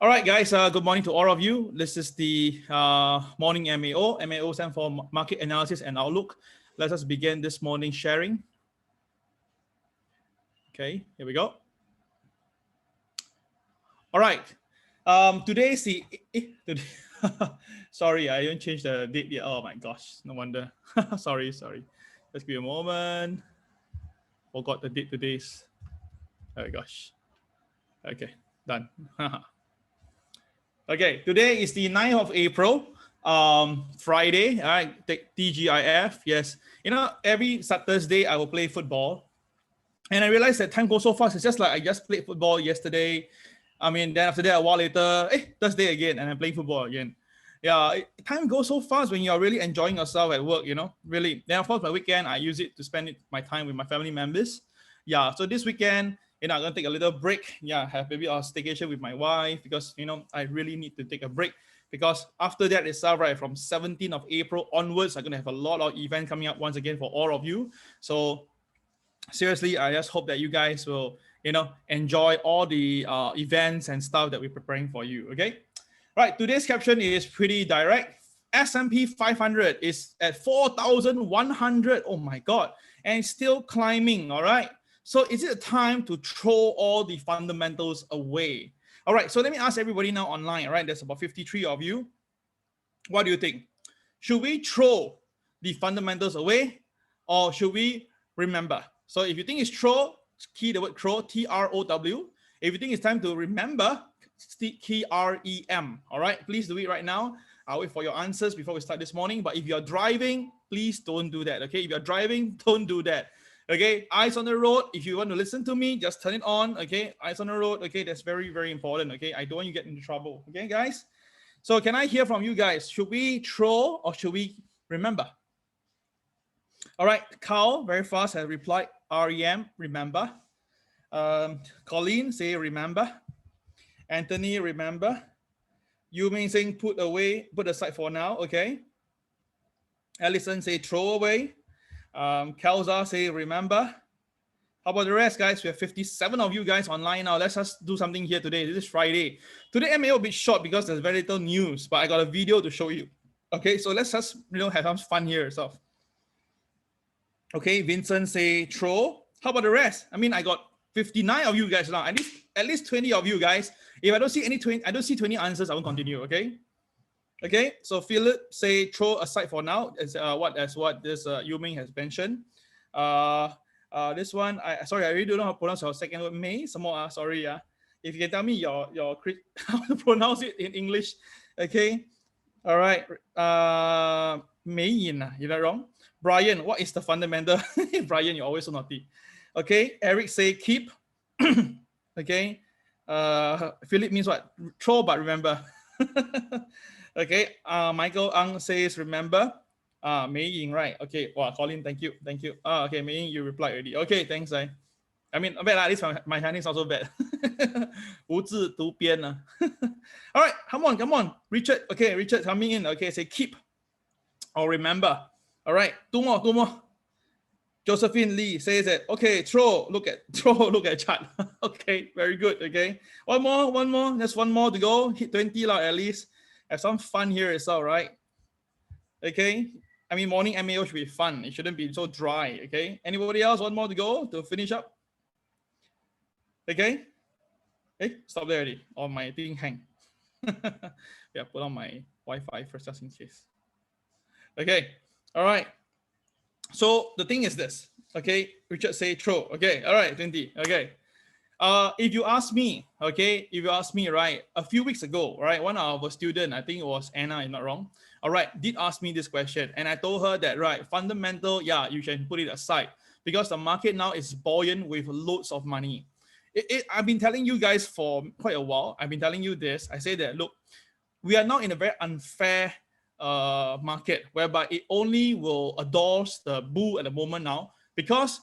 All right, guys, good morning to all of you. This is the morning MAO. MAO stands for Market Analysis and Outlook. Let us begin this morning sharing. Okay, here we go. All right. Today is the... today, sorry, I didn't change the date yet. Oh my gosh, no wonder. sorry. Just give me a moment. Forgot the date today's. Oh my gosh. Okay, done. Okay, today is the 9th of April, Friday, all right, TGIF, yes. You know, every Thursday I will play football. And I realized that time goes so fast. It's just like I just played football yesterday. I mean, then after that, a while later, Thursday again, and I'm playing football again. Yeah, time goes so fast when you're really enjoying yourself at work, you know, really. Then of course, my weekend, I use it to spend my time with my family members. Yeah, so this weekend, you know, I'm going to take a little break. Yeah, have maybe a staycation with my wife because, you know, I really need to take a break because after that itself, right, from 17th of April onwards, I'm going to have a lot of events coming up once again for all of you. So seriously, I just hope that you guys will, you know, enjoy all the events and stuff that we're preparing for you, okay? Right, today's caption is pretty direct. S&P 500 is at 4,100. Oh my God, and it's still climbing, all right? So is it a time to throw all the fundamentals away? All right, so let me ask everybody now online, all right? There's about 53 of you. What do you think? Should we throw the fundamentals away or should we remember? So if you think it's throw, key the word throw, T-R-O-W. If you think it's time to remember, key R-E-M, all right? Please do it right now. I'll wait for your answers before we start this morning. But if you're driving, please don't do that, okay? If you're driving, don't do that. Okay, eyes on the road. If you want to listen to me, just turn it on. Okay, eyes on the road. Okay, that's very, very important. Okay, I don't want you to get into trouble. Okay, guys. So can I hear from you guys? Should we throw or should we remember? All right, Carl very fast has replied REM, remember. Colleen say remember. Anthony, remember. You mean saying put aside for now. Okay. Allison say throw away. Kelza say remember. How about the rest, guys? We have 57 of you guys online now. Let's just do something here today. This is Friday. Today MAO a bit short because there's very little news, but I got a video to show you. Okay, so let's just have some fun here yourself. Okay, Vincent say throw. How about the rest? I mean, I got 59 of you guys now. At least 20 of you guys. If I don't see 20 answers, I won't continue. Okay. Okay, so Philip say throw aside for now as what this Yuming has mentioned. This one, sorry, I really don't know how to pronounce your second word. May, some more. Sorry, if you can tell me your how to pronounce it in English. Okay, all right. May Yin, you're not wrong. Brian, what is the fundamental? Brian, you're always so naughty. Okay, Eric say keep. Okay, Philip means what? Throw, but remember. Okay, Michael Ang says remember. Mei Ying, right? Okay, wow, Colin, thank you. Okay, Mei Ying, you replied already. Okay, thanks. I mean, bad, at least my Chinese also bad. 无字读编. All right, come on. Richard, okay, Richard coming in. Okay, say keep or remember. All right, two more. Josephine Lee says that, okay, look at chat. Okay, very good. Okay, one more. There's one more to go. Hit 20 at least. Have some fun here itself, right? Okay. I mean, morning MAO should be fun. It shouldn't be so dry. Okay. Anybody else? One more to go to finish up. Okay. Hey, stop there already. Or my thing hang. Yeah, put on my Wi-Fi first just in case. Okay. All right. So the thing is this. Okay. Richard say throw. Okay. All right. 20. Okay. If you ask me, right, a few weeks ago, right, one of our students, I think it was Anna, if I'm not wrong, all right, did ask me this question. And I told her that, right, fundamental, yeah, you can put it aside because the market now is buoyant with loads of money. I've been telling you guys for quite a while. I've been telling you this. I say that, look, we are now in a very unfair market whereby it only will endorse the bull at the moment now because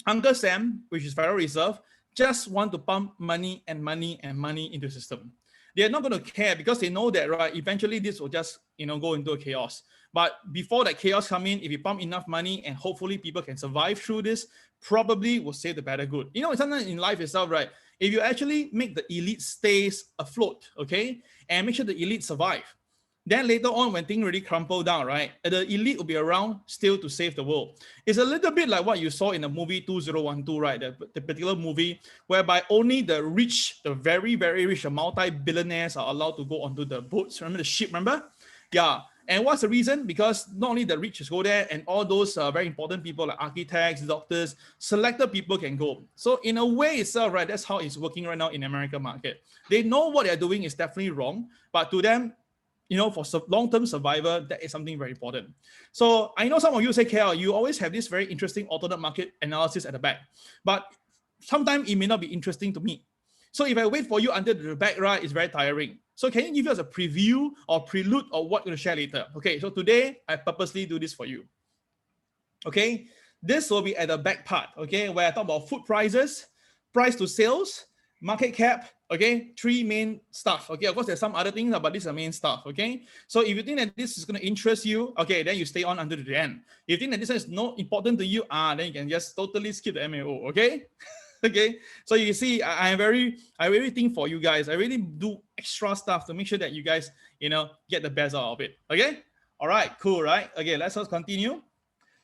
Uncle Sam, which is Federal Reserve, just want to pump money into the system. They're not going to care because they know that, right, eventually this will just, go into a chaos. But before that chaos come in, if you pump enough money and hopefully people can survive through this, probably will save the better good. Sometimes in life itself, right, if you actually make the elite stays afloat, okay, and make sure the elite survive, then later on when things really crumple down, right, the elite will be around still to save the world. It's a little bit like what you saw in the movie 2012, right, the particular movie whereby only the rich, the very, very rich, the multi-billionaires are allowed to go onto the boats. Remember the ship, remember? Yeah. And what's the reason? Because not only the rich go there, and all those very important people like architects, doctors, selected people can go. So in a way itself, right, that's how it's working right now in the American market. They know what they're doing is definitely wrong, but to them, you know, for long-term survival, that is something very important. So I know some of you say, KL, you always have this very interesting alternate market analysis at the back, but sometimes it may not be interesting to me. So if I wait for you until the back, right, it's very tiring. So can you give us a preview or prelude of what we're going to share later? Okay, so today I purposely do this for you. Okay, this will be at the back part, okay, where I talk about food prices, price to sales, market cap, okay, three main stuff. Okay, of course there's some other things, but this is the main stuff. Okay, so if you think that this is going to interest you, okay, then you stay on until the end. If you think that this is not important to you, then you can just totally skip the MAO. Okay. Okay, so you see, I really think for you guys. I really do extra stuff to make sure that you guys, you know, get the best out of it. Okay, all right, cool, right? Okay, let's just continue.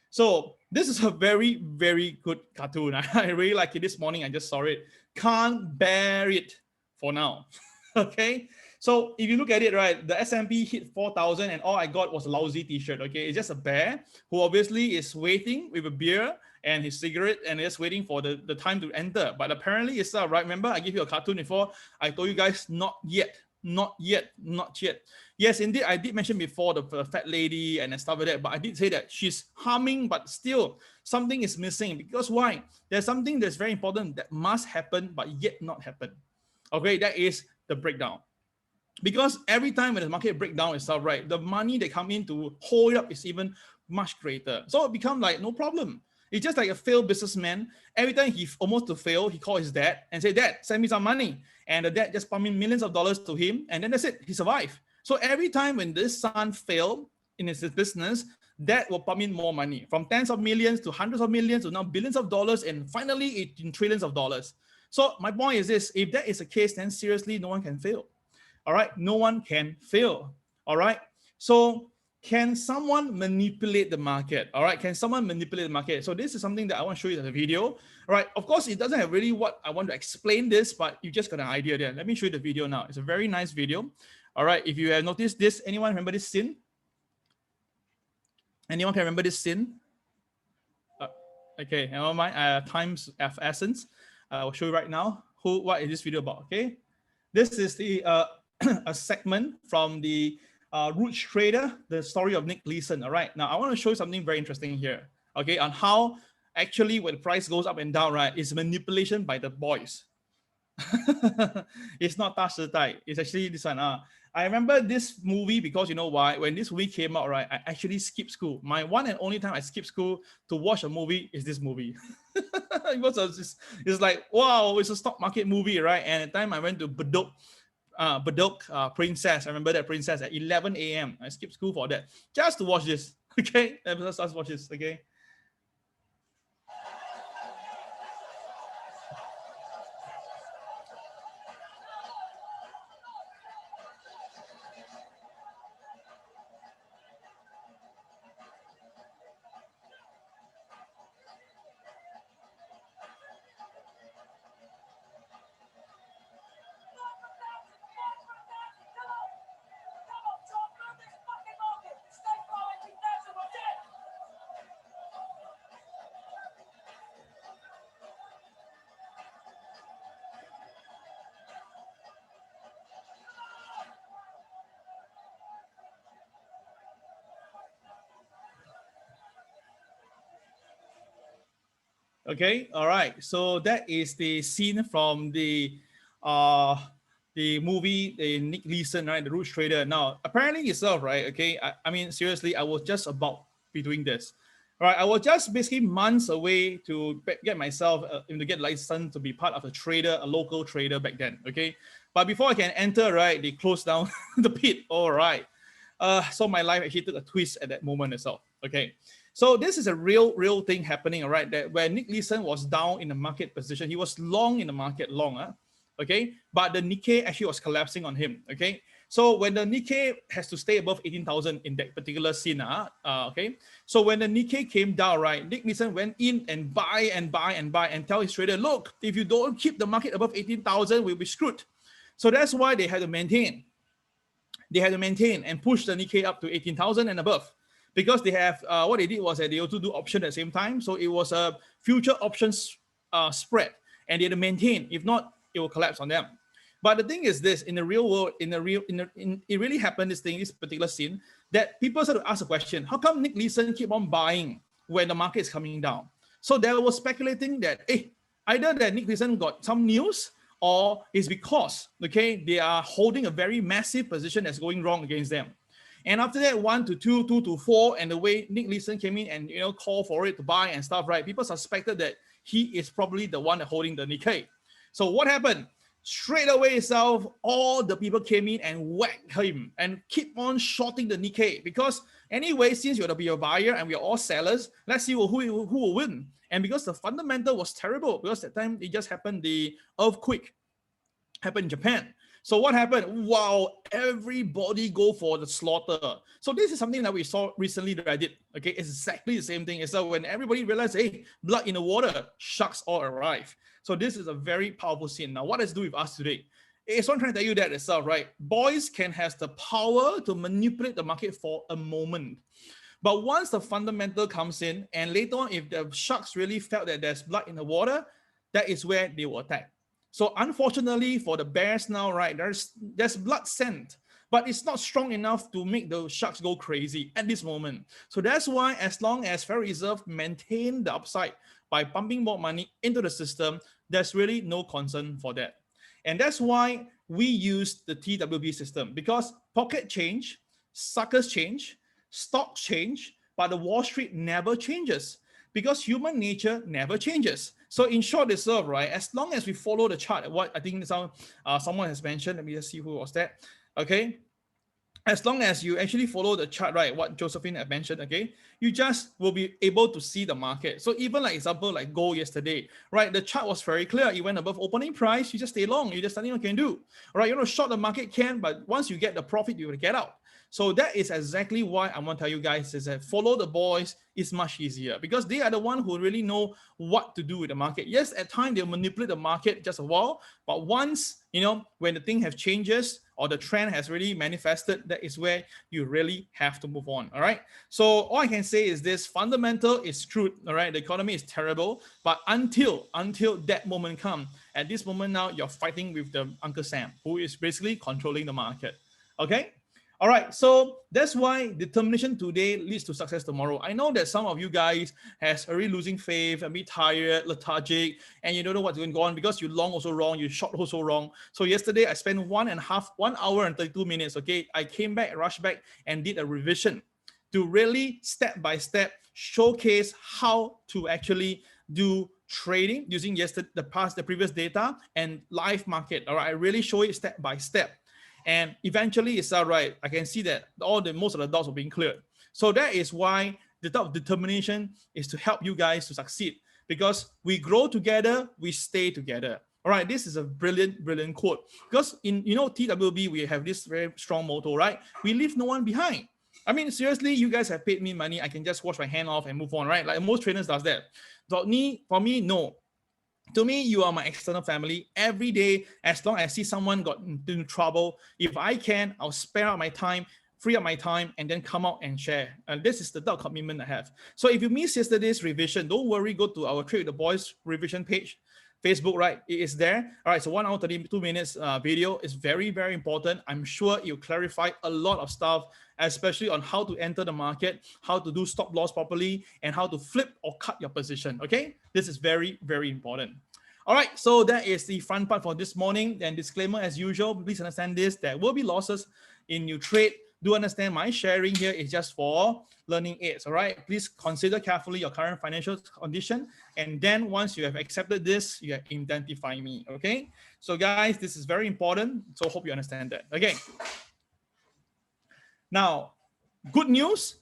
So this is a very, very good cartoon. I really like it. This morning I just saw it. Can't bear it for now. Okay, so if you look at it, right, the S&P hit 4,000 and all I got was a lousy t-shirt. Okay, it's just a bear who obviously is waiting with a beer and his cigarette and just waiting for the time to enter. But apparently it's not right. Remember, I gave you a cartoon before. I told you guys, not yet, not yet, not yet. Yes, indeed, I did mention before the fat lady and stuff like that, but I did say that she's humming, but still something is missing. Because why? There's something that's very important that must happen, but yet not happen. Okay, that is the breakdown. Because every time when the market breakdown itself, right, the money that come in to hold it up is even much greater. So it becomes like no problem. It's just like a failed businessman. Every time he almost to fail, he called his dad and said, "Dad, send me some money." And the dad just pumped in millions of dollars to him. And then that's it. He survived. So every time when this son failed in his business, dad will pump in more money from tens of millions to hundreds of millions to now billions of dollars and finally in trillions of dollars. So my point is this, if that is the case, then seriously, no one can fail. All right. No one can fail. All right. So can someone manipulate the market? All right. Can someone manipulate the market? So this is something that I want to show you in the video. All right. Of course, it doesn't have really what I want to explain this, but you just got an idea there. Let me show you the video now. It's a very nice video. All right. If you have noticed this, anyone remember this scene? Anyone can remember this scene? Okay. Never mind. Time's of essence. I'll show you right now. What is this video about? Okay. This is the a segment from the Root Trader, the story of Nick Leeson. All right. Now I want to show you something very interesting here. Okay, on how actually when the price goes up and down, right, is manipulation by the boys. It's not 大时代. It's actually this one. I remember this movie because you know why? When this movie came out, right, I actually skipped school. My one and only time I skipped school to watch a movie is this movie. It's like, wow, it's a stock market movie, right? And at the time I went to Bedok Princess. I remember that Princess at 11 a.m. I skipped school for that just to watch this. Okay, let's watch this. Okay. Okay, all right. So that is the scene from the movie, the Nick Leeson, right, the Root Trader. Now, apparently itself, right? Okay, I mean, seriously, I was just about be doing this. All right, I was just basically months away to get myself to get licensed to be part of a trader, a local trader back then. Okay, but before I can enter, right, they closed down the pit. All right, so my life actually took a twist at that moment itself. Okay. So this is a real thing happening, all right? That where Nick Leeson was down in the market position, he was long in the market, okay? But the Nikkei actually was collapsing on him, okay? So when the Nikkei has to stay above 18,000 in that particular scene, okay? So when the Nikkei came down, right, Nick Leeson went in and buy and tell his trader, look, if you don't keep the market above 18,000, we'll be screwed. So that's why they had to maintain. They had to maintain and push the Nikkei up to 18,000 and above. Because they have, what they did was that they also do option at the same time. So it was a future options spread, and they had to maintain. If not, it will collapse on them. But the thing is this: in the real world, it really happened. This particular scene, that people started to ask a question: how come Nick Leeson keep on buying when the market is coming down? So they were speculating that, either that Nick Leeson got some news, or it's because, okay, they are holding a very massive position that's going wrong against them. And after that, 1 to 2, 2 to 4, and the way Nick Leeson came in and called for it to buy and stuff, right? People suspected that he is probably the one holding the Nikkei. So what happened? Straight away itself, all the people came in and whacked him and keep on shorting the Nikkei, because anyway, since you're to be a buyer and we're all sellers, let's see who will win. And because the fundamental was terrible, because that time it just happened, the earthquake happened in Japan. So what happened? Wow, everybody go for the slaughter. So this is something that we saw recently that I did. Okay, it's exactly the same thing. It's that when everybody realized, hey, blood in the water, sharks all arrive. So this is a very powerful scene. Now, what does it do with us today? It's what I'm trying to tell you that itself, right? Boys can have the power to manipulate the market for a moment. But once the fundamental comes in, and later on, if the sharks really felt that there's blood in the water, that is where they will attack. So unfortunately for the bears now, right, there's blood scent, but it's not strong enough to make the sharks go crazy at this moment. So that's why, as long as Federal Reserve maintain the upside by pumping more money into the system, there's really no concern for that. And that's why we use the TWB system, because pocket change, suckers change, stocks change, but the Wall Street never changes, because human nature never changes. So in short itself, right, as long as we follow the chart, what I think someone has mentioned, let me just see who was that, okay? As long as you actually follow the chart, right, what Josephine had mentioned, okay, you just will be able to see the market. So even like example, like gold yesterday, right, the chart was very clear. It went above opening price, you just stay long, you just nothing you can do. All right, short the market can, but once you get the profit, you will get out. So that is exactly why I want to tell you guys is that follow the boys is much easier, because they are the one who really know what to do with the market. Yes, at times they'll manipulate the market just a while, but once, when the thing has changes or the trend has really manifested, that is where you really have to move on. All right. So all I can say is this: fundamental is screwed. All right. The economy is terrible, but until that moment comes, at this moment now, you're fighting with the Uncle Sam, who is basically controlling the market. Okay. All right, so that's why determination today leads to success tomorrow. I know that some of you guys has already losing faith, a bit tired, lethargic, and you don't know what's going on because you long also wrong, you short also wrong. So yesterday I spent 1 hour and 32 minutes. Okay, I came back, rushed back, and did a revision to really step by step showcase how to actually do trading using the previous data and live market. All right, I really show it step by step. And eventually it's all right. I can see that most of the doubts are being cleared. So that is why the type of determination is to help you guys to succeed, because we grow together, we stay together. All right, this is a brilliant quote, because in TWB we have this very strong motto, right? We leave no one behind. I mean, seriously, you guys have paid me money. I can just wash my hand off and move on, right? Like most trainers does that. For me, no. To me, you are my external family. Every day, as long as I see someone got into trouble, if I can, I'll spare out my time, free up my time, and then come out and share. And this is the type of commitment I have. So if you missed yesterday's revision, don't worry, go to our Trade with the Boys revision page, Facebook, right? It is there. All right, so 1 hour, 32 minutes video is very, very important. I'm sure you clarify a lot of stuff, especially on how to enter the market, how to do stop loss properly, and how to flip or cut your position, okay? This is very, very important. All right, so that is the fun part for this morning. And disclaimer as usual, please understand this: there will be losses in your trade. Do understand my sharing here is just for learning aids, all right? Please consider carefully your current financial condition. And then once you have accepted this, you identify me, okay? So guys, this is very important. So hope you understand that, okay? Now, good news,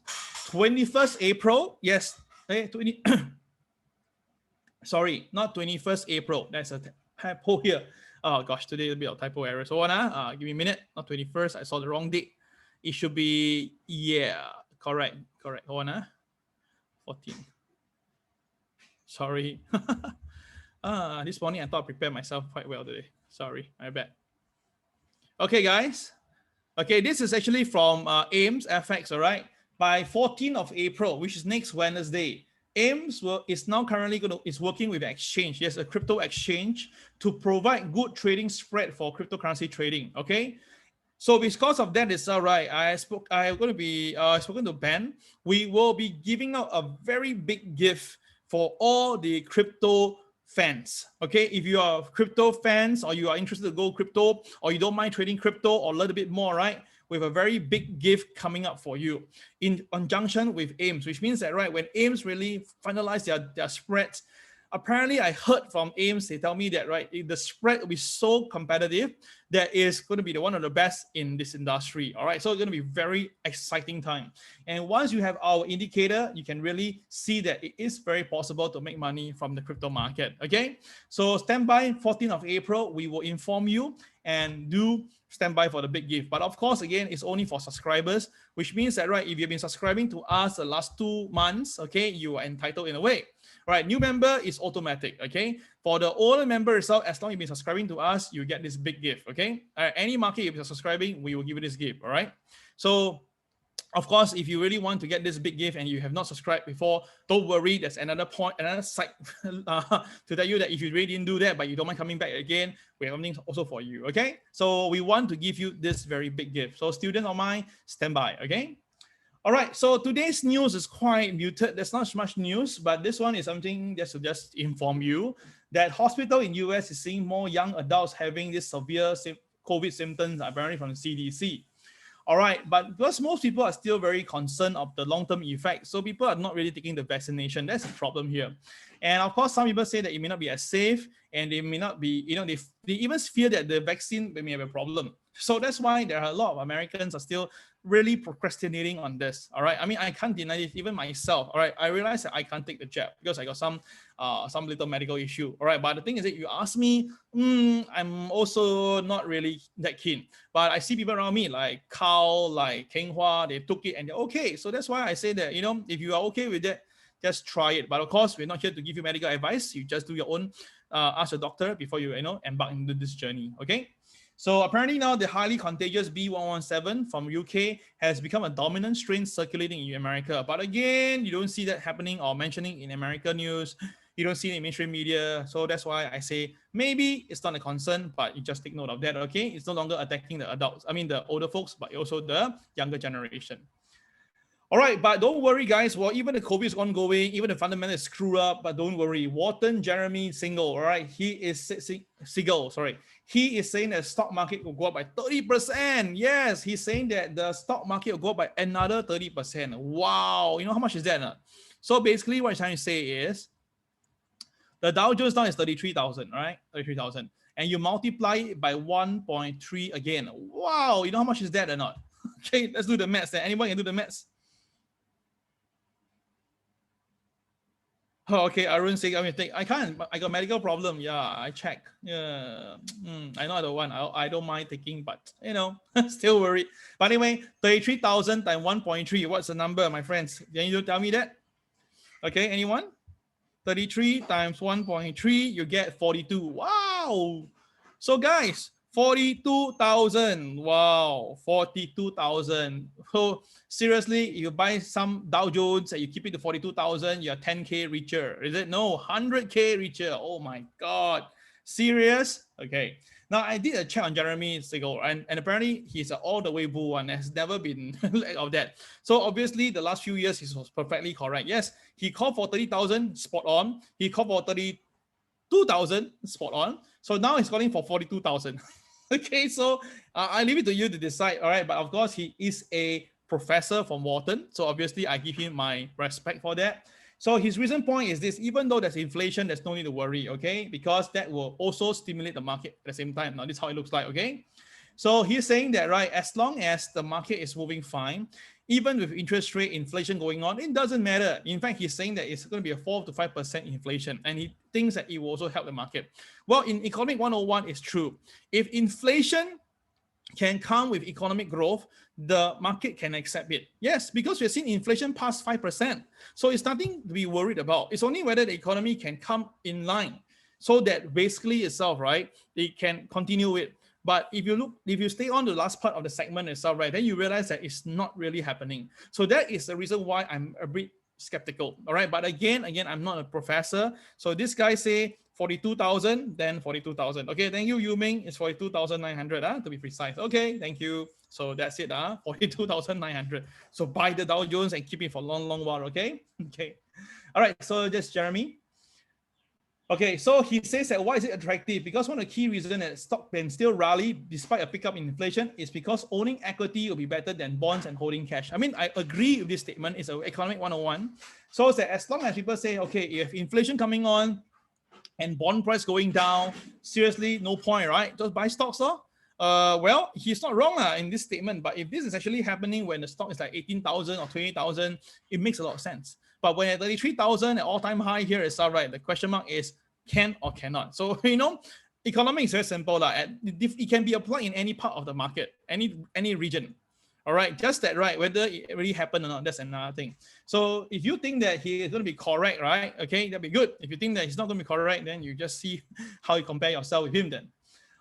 21st April, yes, sorry, not 21st April. That's a typo here. Oh gosh, today a bit of typo error. So give me a minute. Not 21st. I saw the wrong date. It should be, yeah, correct. Hold on. 14. Sorry. This morning I thought I prepared myself quite well today. Sorry, my bad. Okay, guys. Okay, this is actually from AIMS FX, all right? By 14th of April, which is next Wednesday, AIMS is now currently is working with an exchange, yes, a crypto exchange, to provide good trading spread for cryptocurrency trading, okay? So because of that, it's all right. I'm going to be spoken to Ben. We will be giving out a very big gift for all the crypto fans. Okay, if you are crypto fans or you are interested to go crypto or you don't mind trading crypto or a little bit more, right? We have a very big gift coming up for you in conjunction with AIMS, which means that, right, when AIMS really finalize their spreads, apparently I heard from AIMS, they tell me that, right, the spread will be so competitive that is going to be one of the best in this industry. All right, so it's going to be very exciting time. And once you have our indicator, you can really see that it is very possible to make money from the crypto market. Okay, so stand by 14th of April, we will inform you and do stand by for the big gift. But of course, again, it's only for subscribers, which means that, right, if you've been subscribing to us the last 2 months, okay, you are entitled in a way. Right, new member is automatic, okay? For the older member itself, as long as you've been subscribing to us, you get this big gift, okay? Any market if you're subscribing, we will give you this gift, all right? So, of course, if you really want to get this big gift and you have not subscribed before, don't worry. There's another point, another site to tell you that if you really didn't do that, but you don't mind coming back again, we have something also for you, okay? So we want to give you this very big gift. So students of mine, stand by, okay? All right, so today's news is quite muted. There's not much news, but this one is something just to inform you that hospital in US is seeing more young adults having this severe COVID symptoms, apparently from the CDC. All right, but because most people are still very concerned of the long-term effect, so people are not really taking the vaccination. That's the problem here. And of course, some people say that it may not be as safe, and they may not be, they even fear that the vaccine may have a problem. So that's why there are a lot of Americans are still really procrastinating on this. All right, I mean, I can't deny it, even myself. All right, I realize that I can't take the jab because I got some little medical issue. All right, but the thing is that you ask me, I'm also not really that keen. But I see people around me like Carl, like Keng Hua, they took it and they're okay. So that's why I say that, if you are okay with that, just try it. But of course, we're not here to give you medical advice. You just do your own, ask a doctor before you, embark into this journey. Okay. So apparently now the highly contagious B.1.1.7 from UK has become a dominant strain circulating in America. But again, you don't see that happening or mentioning in American news. You don't see it in mainstream media. So that's why I say maybe it's not a concern, but you just take note of that, okay? It's no longer attacking the adults, the older folks, but also the younger generation. All right, but don't worry, guys. Well, even the COVID is ongoing, even the fundamentals screw up, but don't worry. Wharton Jeremy Siegel, all right, Siegel, sorry. He is saying that stock market will go up by 30%. Yes, he's saying that the stock market will go up by another 30%. Wow, you know how much is that? So basically what I'm trying to say is the Dow Jones now is 33,000, right? 33,000. And you multiply it by 1.3 again. Wow, you know how much is that or not? Okay, let's do the maths then. Anyone can do the maths? Oh, okay, Arun saying, I can't, I got medical problem. Yeah, I check. Yeah, I know I don't want, I don't mind taking, but still worried. But anyway, 33,000 times 1.3, what's the number, my friends? Can you tell me that? Okay, anyone? 33 times 1.3, you get 42. Wow. So guys, 42,000. Wow, 42,000. So seriously, you buy some Dow Jones and you keep it to 42,000, you're 10K richer. Is it? No, 100K richer. Oh my God. Serious? Okay. Now I did a check on Jeremy Siegel, and apparently he's all the way bull and has never been of that. So obviously the last few years he was perfectly correct. Yes, he called for 30,000, spot on. He called for 32,000, spot on. So now he's calling for 42,000. Okay, so I leave it to you to decide. All right, but of course he is a professor from Wharton, so obviously I give him my respect for that. So his reason point is this: even though there's inflation, there's no need to worry, okay? Because that will also stimulate the market at the same time. Now this is how it looks like, okay? So he's saying that, right, as long as the market is moving fine, even with interest rate inflation going on, it doesn't matter. In fact, he's saying that it's going to be a 4 to 5% inflation, and he thinks that it will also help the market. Well, in Economic 101, it's true. If inflation can come with economic growth, the market can accept it. Yes, because we've seen inflation past 5%. So it's nothing to be worried about. It's only whether the economy can come in line so that basically itself, right, it can continue it. But if you stay on the last part of the segment itself, right, then you realize that it's not really happening. So that is the reason why I'm a bit skeptical. All right. But again, I'm not a professor. So this guy say 42,000, then 42,000. Okay. Thank you, Yu Ming. It's 42,900 to be precise. Okay. Thank you. So that's it. 42,900. So buy the Dow Jones and keep it for long while. Okay. Okay. All right. So just Jeremy. Okay, so he says that why is it attractive? Because one of the key reasons that stock can still rally despite a pickup in inflation is because owning equity will be better than bonds and holding cash. I mean, I agree with this statement. It's an economic 101. So it's that as long as people say, okay, if inflation coming on and bond price going down, seriously, no point, right? Just buy stocks, well, he's not wrong in this statement. But if this is actually happening when the stock is like 18,000 or 20,000, it makes a lot of sense. But when at 33,000, an all-time high here is all right. The question mark is can or cannot. So, economics is very simple. It can be applied in any part of the market, any region. All right, just that, right? Whether it really happened or not, that's another thing. So if you think that he is going to be correct, right? Okay, that'd be good. If you think that he's not going to be correct, then you just see how you compare yourself with him then.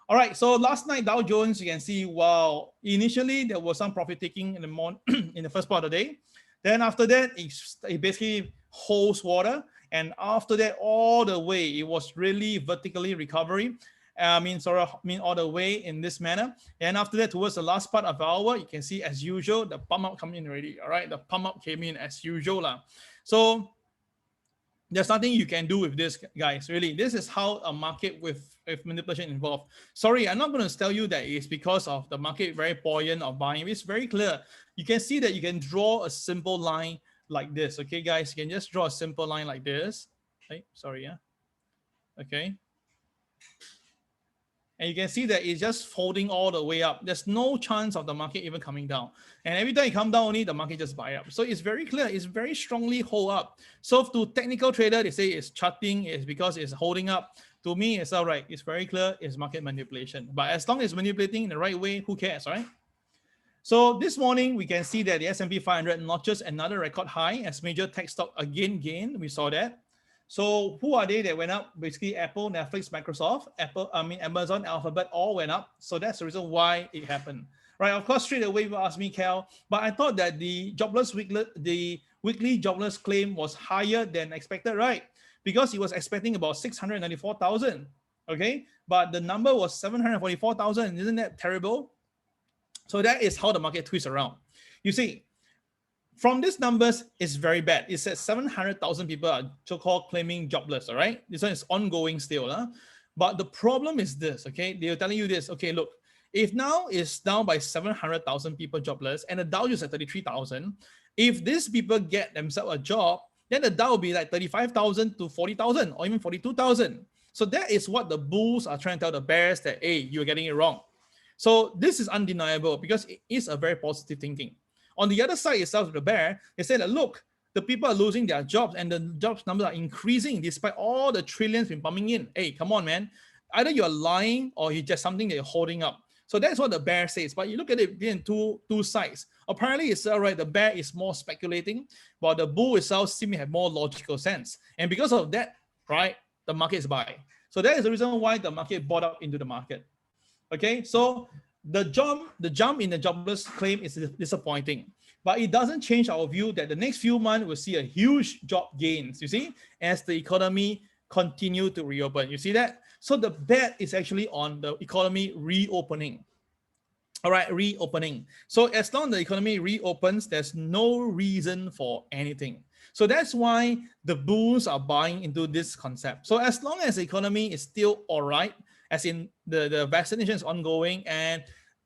All right, so last night, Dow Jones, you can see, wow, initially there was some profit taking in the in the first part of the day. Then after that, it basically holds water. And after that, all the way, it was really vertically recovery. All the way in this manner. And after that, towards the last part of the hour, you can see as usual, the pump up coming in already. All right, the pump up came in as usual. So there's nothing you can do with this, guys. Really, this is how a market with manipulation involved. Sorry, I'm not going to tell you that it's because of the market very buoyant or buying. It's very clear. You can see that you can draw a simple line like this. Okay, guys, you can just draw a simple line like this. Okay, sorry, yeah. Okay. And you can see that it's just folding all the way up. There's no chance of the market even coming down. And every time it comes down, only the market just buy up. So it's very clear. It's very strongly hold up. So to technical trader, they say it's charting. It's because it's holding up. To me, it's all right. It's very clear. It's market manipulation. But as long as it's manipulating in the right way, who cares, right? So this morning, we can see that the S&P 500 notches another record high as major tech stock again gained. We saw that. So who are they that went up? Basically, Apple, Netflix, Microsoft, Amazon, Alphabet all went up. So that's the reason why it happened. Right? Of course, straight away you ask me, Cal, but I thought that the weekly jobless claim was higher than expected, right? Because he was expecting about 694,000. Okay, but the number was 744,000. Isn't that terrible? So that is how the market twists around. You see, from these numbers, it's very bad. It says 700,000 people are so-called claiming jobless, all right? This one is ongoing still. But the problem is this, okay? They're telling you this, okay, look, if now it's down by 700,000 people jobless and the Dow is at 33,000, if these people get themselves a job, then the Dow will be like 35,000 to 40,000 or even 42,000. So that is what the bulls are trying to tell the bears that, hey, you're getting it wrong. So this is undeniable because it is a very positive thinking. On the other side itself of the bear, they say that, look, the people are losing their jobs and the jobs numbers are increasing despite all the trillions been pumping in. Hey, come on, man. Either you're lying or it's just something that you're holding up. So that's what the bear says. But you look at it in two sides. Apparently, it's all right. The bear is more speculating, while the bull itself seems to have more logical sense. And because of that, right, the market is buying. So that is the reason why the market bought up into the market. Okay, so the jump in the jobless claim is disappointing, but it doesn't change our view that the next few months will see a huge job gains, you see, as the economy continue to reopen. You see that? So the bet is actually on the economy reopening. All right, reopening. So as long as the economy reopens, there's no reason for anything. So that's why the bulls are buying into this concept. So as long as the economy is still all right, as in the vaccination is ongoing and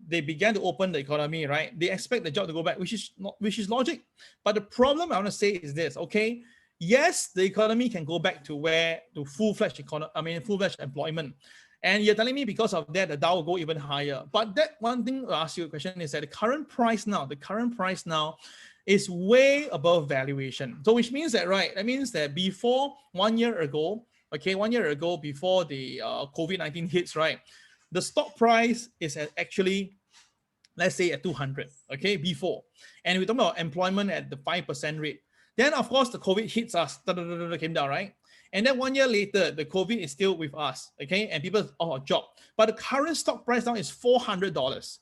they began to open the economy, right? They expect the job to go back, which is logic. But the problem I want to say is this, okay? Yes, the economy can go back to full-fledged employment. And you're telling me because of that, the Dow will go even higher. But that one thing I'll ask you a question is that the current price now, is way above valuation. So which means that, right, that means that before 1 year ago, okay, 1 year ago before the COVID-19 hits, right, the stock price is at actually, let's say at 200, okay, before. And we're talking about employment at the 5% rate. Then of course the COVID hits us, came down, right? And then 1 year later, the COVID is still with us, okay? And people are job. But the current stock price now is $400.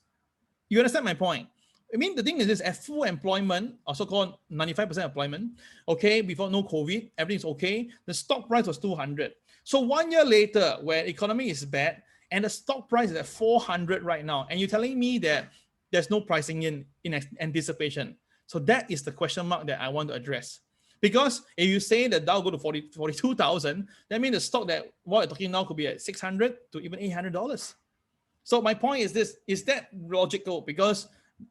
You understand my point? I mean, the thing is this, at full employment, or so-called 95% employment, okay, before no COVID, everything's okay, the stock price was 200. So 1 year later, where economy is bad, and the stock price is at 400 right now, and you're telling me that there's no pricing in anticipation. So that is the question mark that I want to address. Because if you say that Dow go to 42,000, that means the stock that what we're talking now could be at 600 to even $800. So my point is this, is that logical? Because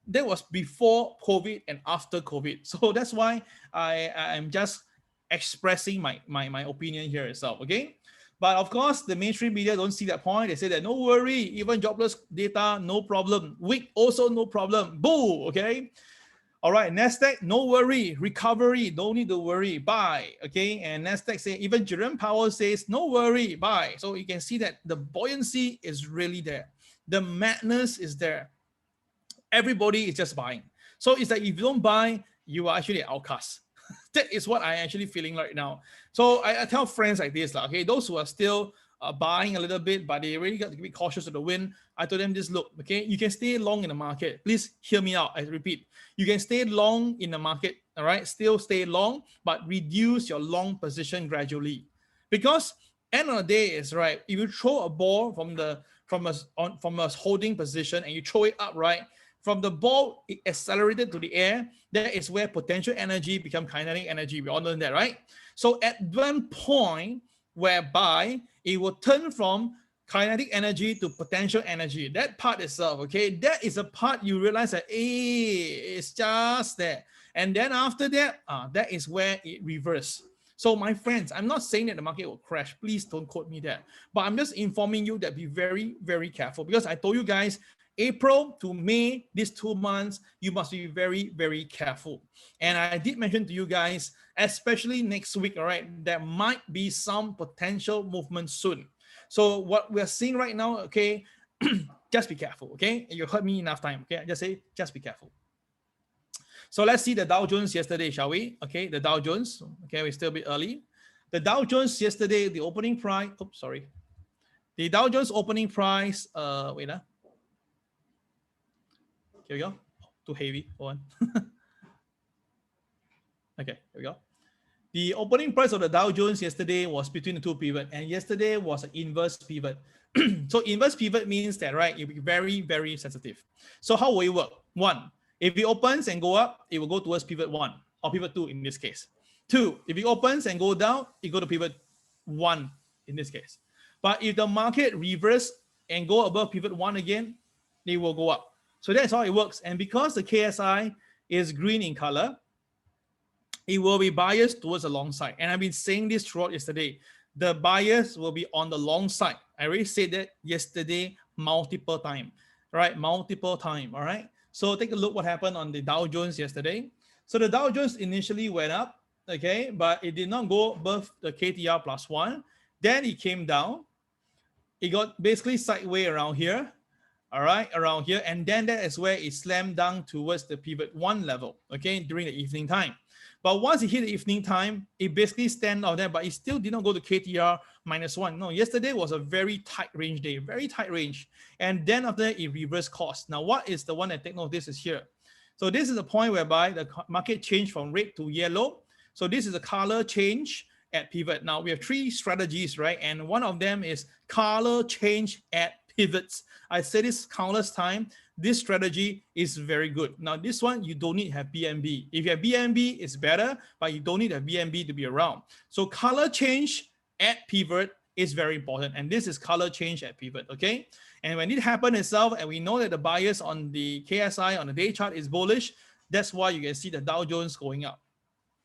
that was before COVID and after COVID. So that's why I'm just expressing my opinion here itself, okay? But of course, the mainstream media don't see that point. They say that no worry, even jobless data, no problem. Weak, also no problem. Boo, okay? All right, NASDAQ, no worry. Recovery, don't need to worry. Buy, okay? And NASDAQ say, even Jerome Powell says, no worry, buy. So you can see that the buoyancy is really there. The madness is there. Everybody is just buying. So it's like if you don't buy, you are actually an outcast. That is what I'm actually feeling right now. So I tell friends like this, okay, those who are still buying a little bit, but they really got to be cautious of the wind. I told them this, look, okay, you can stay long in the market. Please hear me out. I repeat, you can stay long in the market, all right? Still stay long, but reduce your long position gradually. Because end of the day is, right, if you throw a ball from a holding position and you throw it up, right, from the ball it accelerated to the air, that is where potential energy becomes kinetic energy. We all know that, right? So at one point whereby it will turn from kinetic energy to potential energy, that part itself, okay, that is a part you realize that, hey, it's just there. And then after that, that is where it reverses. So my friends, I'm not saying that the market will crash. Please don't quote me that. But I'm just informing you that be very, very careful, because I told you guys, April to May, these 2 months, you must be very, very careful. And I did mention to you guys, especially next week, all right, there might be some potential movement soon. So what we're seeing right now, okay, just be careful, okay? You heard me enough time, okay? I just say, just be careful. So let's see the Dow Jones yesterday, shall we? Okay, the Dow Jones, okay, we're still a bit early. The Dow Jones yesterday, the opening price, oops, sorry. The Dow Jones opening price, here we go. Too heavy. Hold on. Okay, here we go. The opening price of the Dow Jones yesterday was between the two pivots, and yesterday was an inverse pivot. So inverse pivot means that, right, you'll be very, very sensitive. So how will it work? One, if it opens and go up, it will go towards pivot 1 or pivot 2 in this case. 2, if it opens and go down, it go to pivot 1 in this case. But if the market reverse and go above pivot 1 again, it will go up. So that's how it works. And because the KSI is green in color, it will be biased towards the long side. And I've been saying this throughout yesterday. The bias will be on the long side. I already said that yesterday multiple times, right? Multiple times, all right? So take a look what happened on the Dow Jones yesterday. So the Dow Jones initially went up, okay? But it did not go above the KTR plus 1. Then it came down. It got basically sideways around here. All right, around here, and then that is where it slammed down towards the pivot 1 level, okay, during the evening time. But once it hit the evening time, it basically stand out there, but it still did not go to KTR minus 1. No, yesterday was a very tight range day, very tight range. And then after that, it reversed course. Now, what is the one that take note of this is here. So this is the point whereby the market changed from red to yellow. So this is a color change at pivot. Now, we have 3 strategies, right? And one of them is color change at pivots. I said this countless time. This strategy is very good. Now, this one, you don't need to have BNB. If you have BNB, it's better, but you don't need a BNB to be around. So color change at pivot is very important. And this is color change at pivot, okay? And when it happens itself, and we know that the bias on the KSI on the day chart is bullish, that's why you can see the Dow Jones going up.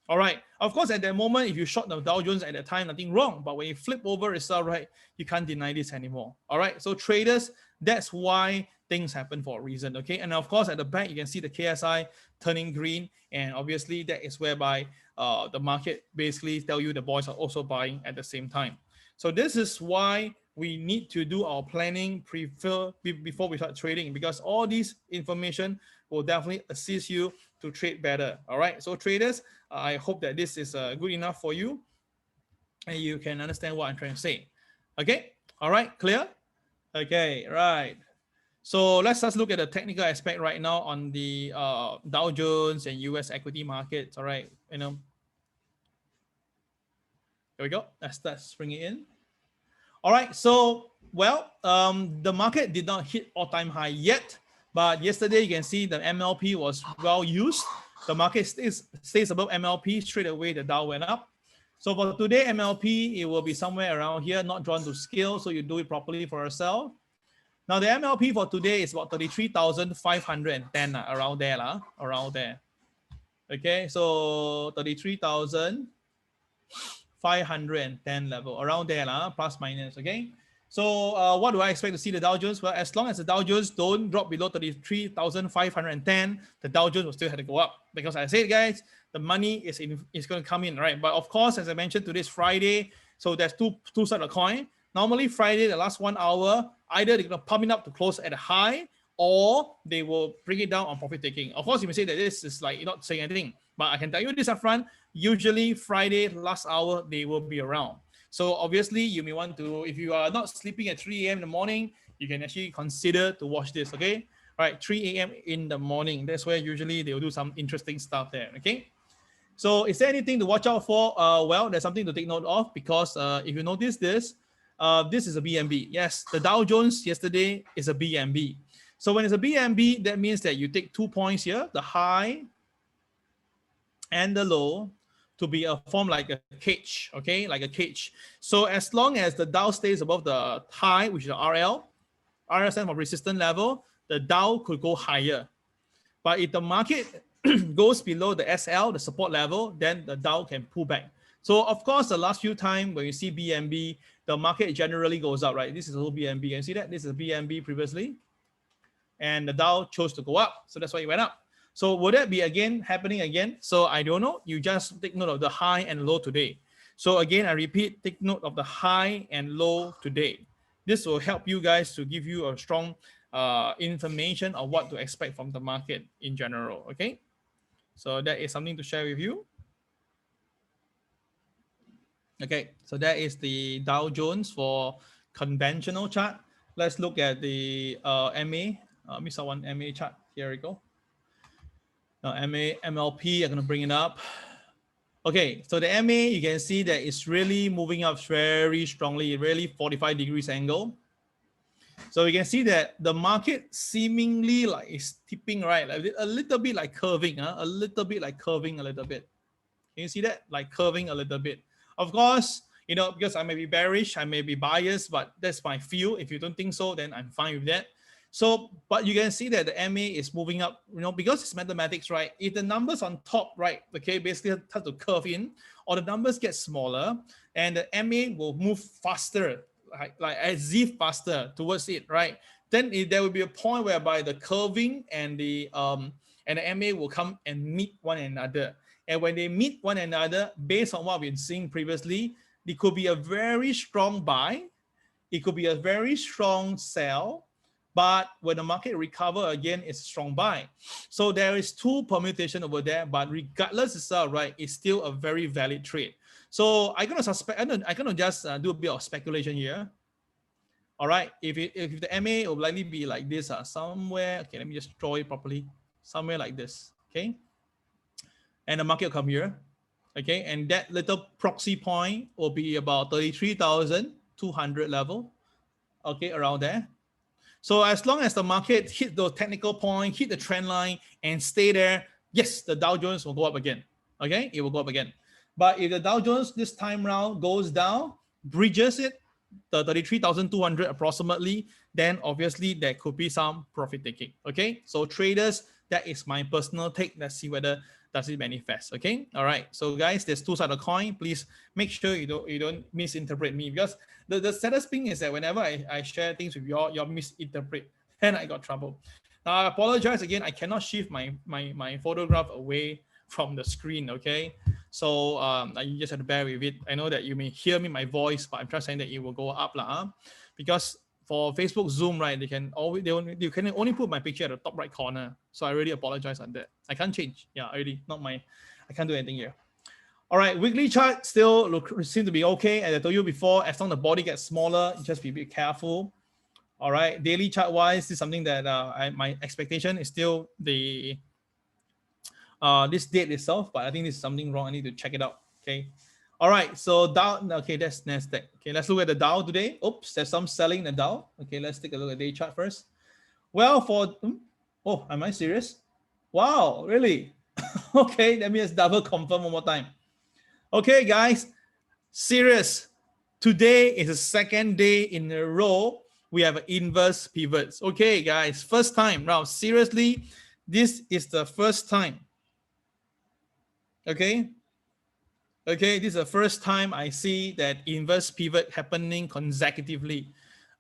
All right. Of course, at that moment, if you short the Dow Jones at that time, nothing wrong. But when you flip over itself, right, you can't deny this anymore. All right. So traders, That's why things happen for a reason, okay? And of course, at the back, you can see the KSI turning green, and obviously that is whereby the market basically tell you the boys are also buying at the same time. So this is why we need to do our planning before we start trading, because all these information will definitely assist you to trade better. All right, so traders, I hope that this is good enough for you and you can understand what I'm trying to say. Okay, all right, clear? Okay, right. So let's just look at the technical aspect right now on the Dow Jones and US equity markets. All right, here we go. Let's bring it in. All right, so well, the market did not hit all-time high yet, but yesterday you can see the MLP was well used. The market stays above MLP, straight away the Dow went up. So for today, MLP, it will be somewhere around here, not drawn to scale, so you do it properly for yourself. Now the MLP for today is about 33,510, around there, around there. Okay, so 33,510 level, around there, plus minus, okay? So what do I expect to see the Dow Jones? Well, as long as the Dow Jones don't drop below 33,510, the Dow Jones will still have to go up. Because I said, guys, the money is going to come in, right? But of course, as I mentioned, today's Friday, so there's two sides of the coin. Normally Friday, the last 1 hour, either they're going to pump it up to close at a high, or they will bring it down on profit taking. Of course, you may say that this is like you're not saying anything, but I can tell you this up front. Usually Friday, last hour, they will be around. So obviously you may want to, if you are not sleeping at 3 a.m. in the morning, you can actually consider to watch this, okay? All right, 3 a.m. in the morning. That's where usually they will do some interesting stuff there, okay? So is there anything to watch out for? Well, there's something to take note of, because if you notice this is a BNB. Yes, the Dow Jones yesterday is a BNB. So when it's a BNB, that means that you take 2 points here, the high and the low, to be a form like a cage, okay, like a cage. So as long as the Dow stays above the high, which is the RL stands for resistance level, the Dow could go higher. But if the market goes below the SL, the support level, then the Dow can pull back. So of course, the last few times when you see BNB, the market generally goes up, right? This is a whole BNB. Can you see that? This is a BNB previously. And the Dow chose to go up. So that's why it went up. So will that be happening again? So I don't know. You just take note of the high and low today. So again, I repeat, take note of the high and low today. This will help you guys to give you a strong information of what to expect from the market in general, okay? So that is something to share with you. Okay, so that is the Dow Jones for conventional chart. Let's look at the MA. Miss out one MA chart. Here we go. Now MA, MLP, I'm going to bring it up. Okay, so the MA, you can see that it's really moving up very strongly, really 45 degrees angle. So you can see that the market seemingly like is tipping, right? Like a little bit like curving, a little bit like curving a little bit. Can you see that? Like curving a little bit. Of course, you know, because I may be bearish, I may be biased, but that's my feel. If you don't think so, then I'm fine with that. So, but you can see that the MA is moving up, you know, because it's mathematics, right? If the numbers on top, right, okay, basically start to curve in, or the numbers get smaller, and the MA will move faster, like as if faster towards it, right? Then there will be a point whereby the curving and the MA will come and meet one another. And when they meet one another, based on what we've been seeing previously, it could be a very strong buy, it could be a very strong sell, but when the market recover again, it's a strong buy. So there is two permutation over there, but regardless itself, right, it's still a very valid trade. So I'm gonna just do a bit of speculation here. All right, if the MA will likely be like this, somewhere. Okay, let me just draw it properly. Somewhere like this. Okay. And the market will come here, okay? And that little proxy point will be about 33,200 level, okay, around there. So as long as the market hit the technical point, hit the trend line, and stay there, yes, the Dow Jones will go up again, okay? It will go up again. But if the Dow Jones this time round goes down, bridges it, the 33,200 approximately, then obviously there could be some profit taking, okay? So traders, that is my personal take. Let's see whether does it manifest? Okay, all right. So guys, there's two sides of the coin. Please make sure you don't misinterpret me, because the saddest thing is that whenever I share things with you misinterpret, and I got trouble. Now I apologize again. I cannot shift my photograph away from the screen. Okay, so you just have to bear with it. I know that you may hear me my voice, but I'm just saying that it will go up lah, because for Facebook Zoom, right, you can only put my picture at the top right corner. So I really apologize on that. I can't change. Yeah, already I can't do anything here. All right, weekly chart still seem to be okay. As I told you before, as long as the body gets smaller, just be a bit careful. All right, daily chart wise, this is something that my expectation is still the this date itself, but I think this is something wrong. I need to check it out. Okay. All right, so Dow, okay, that's NASDAQ. Okay, let's look at the Dow today. Oops, there's some selling in the Dow. Okay, let's take a look at the day chart first. Well, oh, am I serious? Wow, really? Okay, let me just double confirm one more time. Okay, guys, serious. Today is the second day in a row we have inverse pivots. Okay, guys, first time. Now, seriously, this is the first time. Okay. Okay, this is the first time I see that inverse pivot happening consecutively.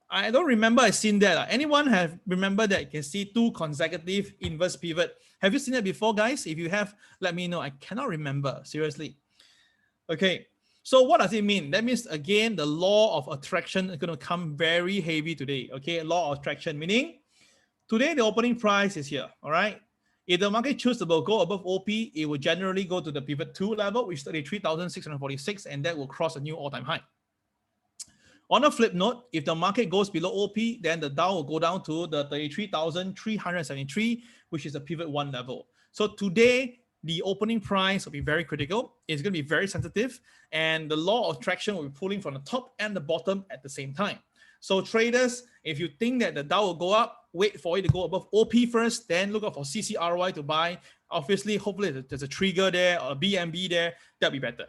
I don't remember I seen that. Anyone have remember that you can see two consecutive inverse pivot? Have you seen that before, guys? If you have, let me know. I cannot remember, seriously. Okay, so what does it mean? That means, again, the law of attraction is going to come very heavy today. Okay, law of attraction, meaning today the opening price is here, all right? If the market chooses to go above OP, it will generally go to the pivot 2 level, which is 33,646, and that will cross a new all-time high. On a flip note, if the market goes below OP, then the Dow will go down to the 33,373, which is the pivot 1 level. So today, the opening price will be very critical. It's going to be very sensitive, and the law of attraction will be pulling from the top and the bottom at the same time. So traders, if you think that the Dow will go up, wait for it to go above OP first, then look out for CCRY to buy. Obviously, hopefully there's a trigger there or a BMB there. That'll be better.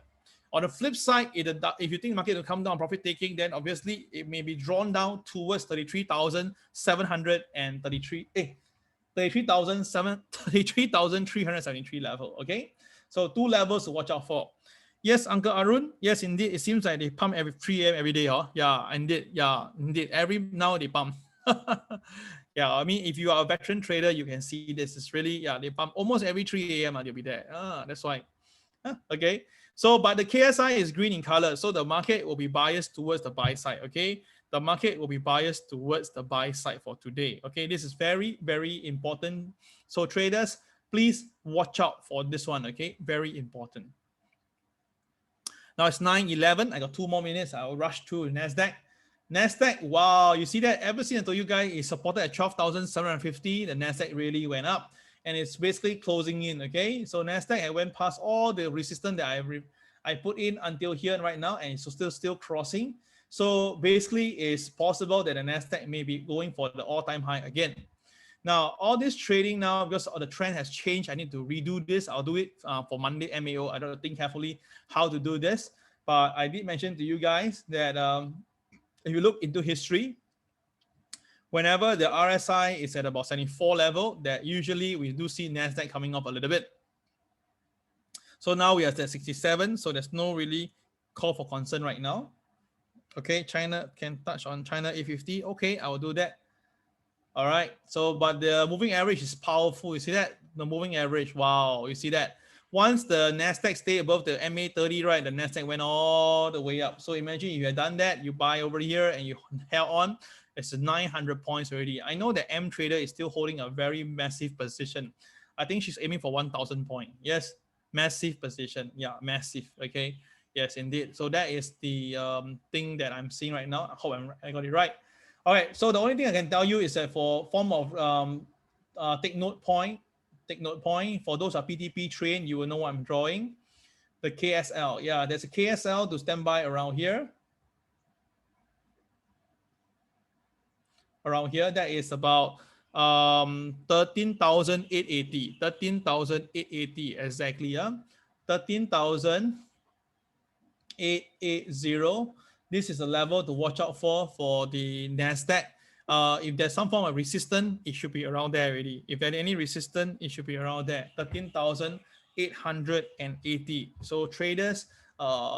On the flip side, if you think the market will come down profit taking, then obviously it may be drawn down towards 33,733. 33,373 level. Okay, so two levels to watch out for. Yes, Uncle Arun. Yes, indeed. It seems like they pump every 3 a.m. every day. Huh? Yeah, indeed. Yeah, indeed. Every now they pump. Yeah, I mean, if you are a veteran trader, you can see this is really, yeah, they pump almost every 3 a.m. They'll be there. That's why. Okay. So, but the KSI is green in color. So the market will be biased towards the buy side. Okay. The market will be biased towards the buy side for today. Okay. This is very, very important. So traders, please watch out for this one. Okay. Very important. Now it's 9:11. I got 2 more minutes. I'll rush through NASDAQ. NASDAQ, wow, you see that ever since I told you guys it's supported at 12,750, the NASDAQ really went up and it's basically closing in, okay? So NASDAQ, I went past all the resistance that I put in until here right now, and it's still crossing. So basically it's possible that the NASDAQ may be going for the all-time high again. Now, all this trading now, because the trend has changed, I need to redo this. I'll do it for Monday MAO. I don't think carefully how to do this, but I did mention to you guys that if you look into history, whenever the RSI is at about 74 level, that usually we do see NASDAQ coming up a little bit. So now we are at 67, so there's no really call for concern right now. Okay, China can touch on China A50. Okay, I will do that. All right, so but the moving average is powerful. You see that? The moving average, wow, you see that? Once the NASDAQ stay above the MA30, right, the NASDAQ went all the way up. So imagine if you had done that, you buy over here and you held on, it's 900 points already. I know that M Trader is still holding a very massive position. I think she's aiming for 1,000 points. Yes, massive position. Yeah, massive. Okay. Yes, indeed. So that is the thing that I'm seeing right now. I hope I got it right. All right. So the only thing I can tell you is that for form of take note point for those who are PTP trained, you will know what I'm drawing. The KSL. Yeah, there's a KSL to stand by around here. Around here, that is about 13,880. 13,880 exactly. Yeah, 13,880. This is a level to watch out for the NASDAQ. If there's some form of resistance, it should be around there already. If there's any resistance, it should be around there. 13,000 880. So traders,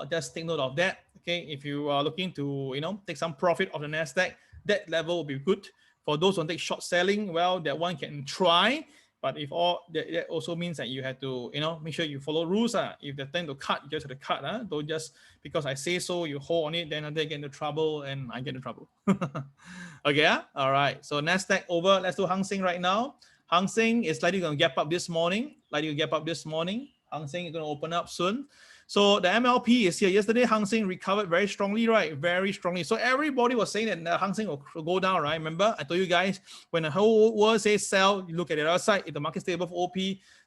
just take note of that. Okay, if you are looking to take some profit of the NASDAQ, that level will be good. For those who take short selling, well, that one can try. But if all that also means that you have to make sure you follow rules. If they tend to cut, you just have to cut. Don't just because I say so, you hold on it, then they get into trouble and I get into trouble. Okay, all right. So NASDAQ over. Let's do Hang Seng right now. Hang Seng is likely going to gap up this morning. Hang Seng is going to open up soon. So the MLP is here. Yesterday, Hang Seng recovered very strongly, right? Very strongly. So everybody was saying that Hang Seng will go down, right? Remember, I told you guys, when the whole world says sell, you look at the other side. If the market stays above OP,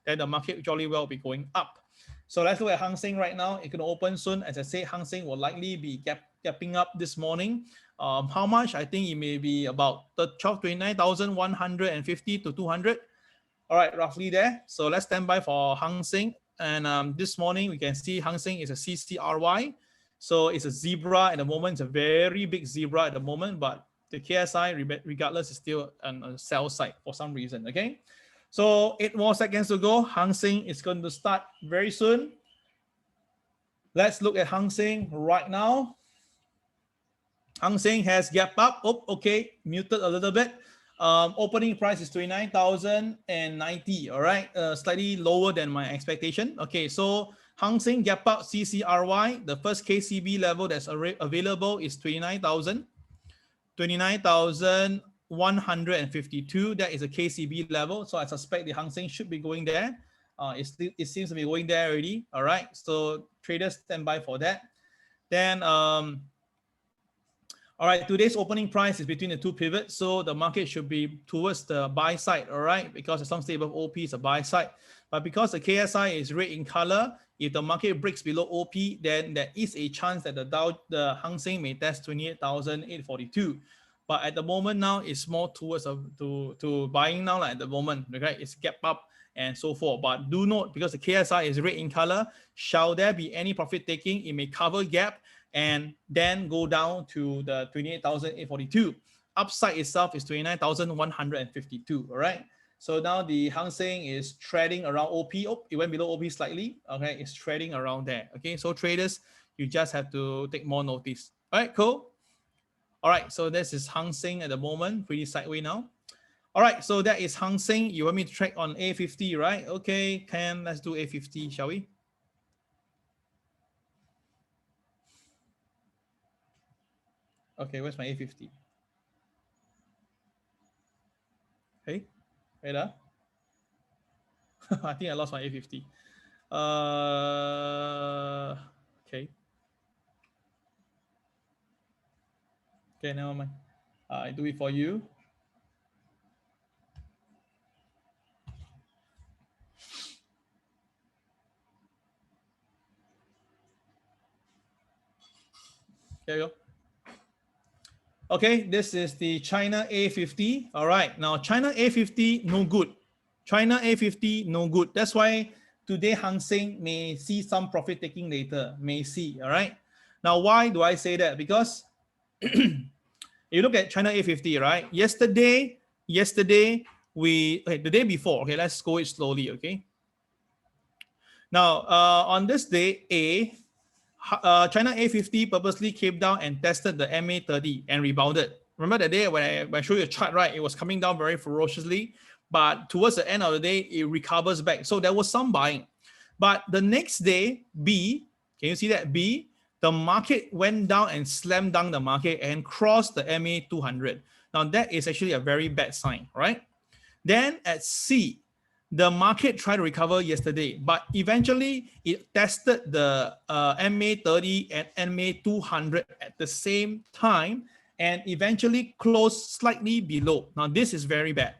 then the market jolly well be going up. So let's look at Hang Seng right now. It's going to open soon. As I say, Hang Seng will likely be gapping up this morning. How much? I think it may be about 29,150 to 200. All right, roughly there. So let's stand by for Hang Seng. And this morning, we can see Hang Seng is a CCRY. So it's a zebra at the moment. It's a very big zebra at the moment. But the KSI, regardless, is still on a sell side for some reason. Okay. So 8 more seconds to go. Hang Seng is going to start very soon. Let's look at Hang Seng right now. Hang Seng has gapped up. Oh, okay. Muted a little bit. Opening price is 29,090. All right, slightly lower than my expectation. Okay, so Hang Seng gap up CCRY. The first KCB level that's available is 29,152. That is a KCB level. So I suspect the Hang Seng should be going there. It seems to be going there already. All right, so traders stand by for that. Then all right, today's opening price is between the two pivots, so the market should be towards the buy side, all right, because as long as stable OP is a buy side. But because the KSI is red in color, if the market breaks below OP, then there is a chance that the Hang Seng may test 28,842. But at the moment now, it's more towards to buying now. Like at the moment, okay, it's gap up and so forth. But do note, because the KSI is red in color, shall there be any profit taking, it may cover gap and then go down to the 28,842. Upside itself is 29,152. All right. So now the Hang Seng is trading around OP. Oh, it went below OP slightly. Okay, it's trading around there. Okay, so traders, you just have to take more notice. All right, cool. All right, so this is Hang Seng at the moment, pretty sideways now. All right, so that is Hang Seng. You want me to track on A50, right? Okay, let's do A50, shall we? Okay, where's my A50? Hey, wait up. I think I lost my A50. Okay. Okay, never mind. I do it for you. There you go. Okay, this is the China A50. All right, now China A50, no good. China A50, no good. That's why today Hang Seng may see some profit taking later, may see. All right. Now, why do I say that? Because you look at China A50, right? Yesterday, the day before, okay, let's go it slowly, okay? Now, on this day, China A50 purposely came down and tested the MA30 and rebounded. Remember that day when I showed you a chart, right? It was coming down very ferociously, but towards the end of the day, it recovers back. So there was some buying. But the next day, B, can you see that? B, the market went down and slammed down the market and crossed the MA200. Now that is actually a very bad sign, right? Then at C, the market tried to recover yesterday, but eventually it tested the MA30 and MA200 at the same time and eventually closed slightly below. Now this is very bad.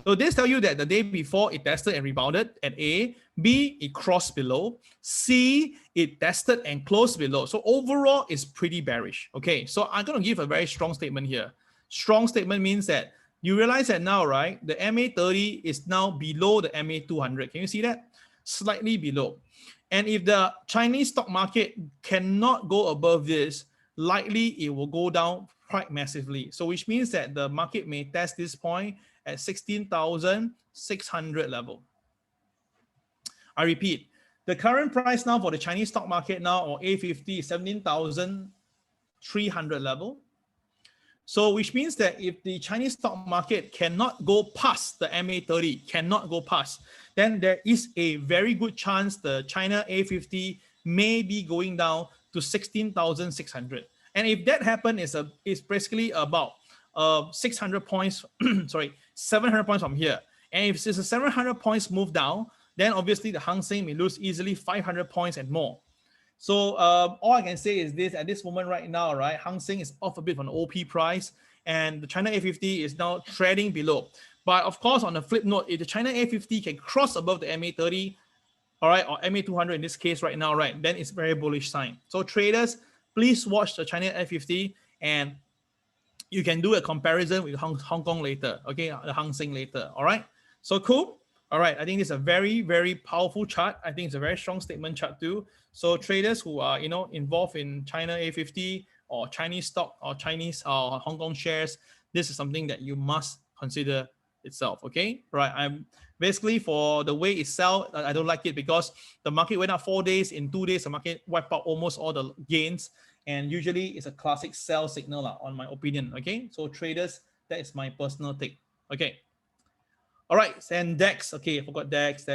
So this tells you that the day before it tested and rebounded at A, B, it crossed below, C, it tested and closed below. So overall, it's pretty bearish. Okay, so I'm going to give a very strong statement here. Strong statement means that you realize that now, right? The MA30 is now below the MA200. Can you see that? Slightly below. And if the Chinese stock market cannot go above this, likely it will go down quite massively. So which means that the market may test this point at 16,600 level. I repeat, the current price now for the Chinese stock market now, or A50, is 17,300 level. So which means that if the Chinese stock market cannot go past the MA30, cannot go past, then there is a very good chance the China A50 may be going down to 16,600. And if that happens, it's basically about 600 points, sorry, 700 points from here. And if it's a 700 points move down, then obviously the Hang Seng may lose easily 500 points and more. So all I can say is this: at this moment right now, right, Hang Seng is off a bit from the OP price, and the China A50 is now trading below. But of course, on the flip note, if the China A50 can cross above the MA30, all right, or MA200 in this case right now, right, then it's very bullish sign. So traders, please watch the China A50, and you can do a comparison with Hong Kong later, okay, the Hang Seng later, all right? So cool. All right, I think it's a very, very powerful chart. I think it's a very strong statement chart too. So traders who are, involved in China A50 or Chinese stock or Chinese or Hong Kong shares, this is something that you must consider itself, okay? Right, I'm basically, for the way it sells, I don't like it because the market went up 4 days. In 2 days, the market wiped out almost all the gains. And usually it's a classic sell signal, on my opinion, okay? So traders, that is my personal take, okay? All right, and DEX. Okay, I forgot DEX.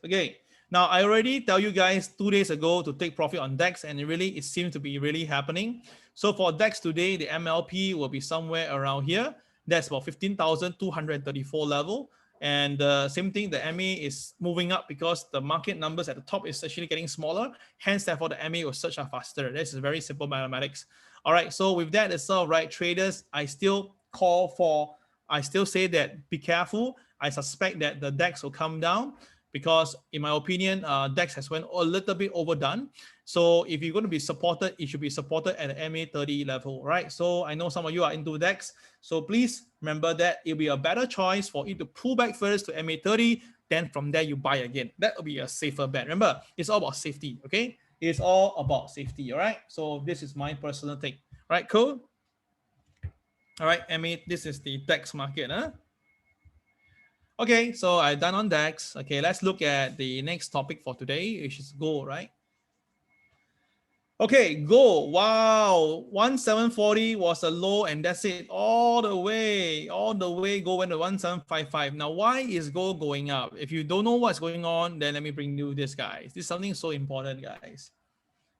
Okay, now I already tell you guys 2 days ago to take profit on DEX, and it seems to be really happening. So for DEX today, the MLP will be somewhere around here. That's about 15,234 level. And same thing, the MA is moving up because the market numbers at the top is actually getting smaller. Hence, therefore, the MA will surge up faster. This is very simple mathematics. All right, so with that itself, right, traders, I still say that be careful. I suspect that the DEX will come down because, in my opinion, DEX has went a little bit overdone. So if you're going to be supported, it should be supported at the MA30 level, right? So I know some of you are into DEX. So please remember that it'll be a better choice for you to pull back first to MA30. Then from there, you buy again. That will be a safer bet. Remember, it's all about safety, okay? It's all about safety, all right? So this is my personal take. All right, cool? All right, this is the DEX market, huh? Okay, so I'm done on DEX. Okay, let's look at the next topic for today, which is gold, right? Okay, gold. Wow, 1740 was a low, and that's it. All the way, gold went to 1755. Now, why is gold going up? If you don't know what's going on, then let me bring you this, guys. This is something so important, guys.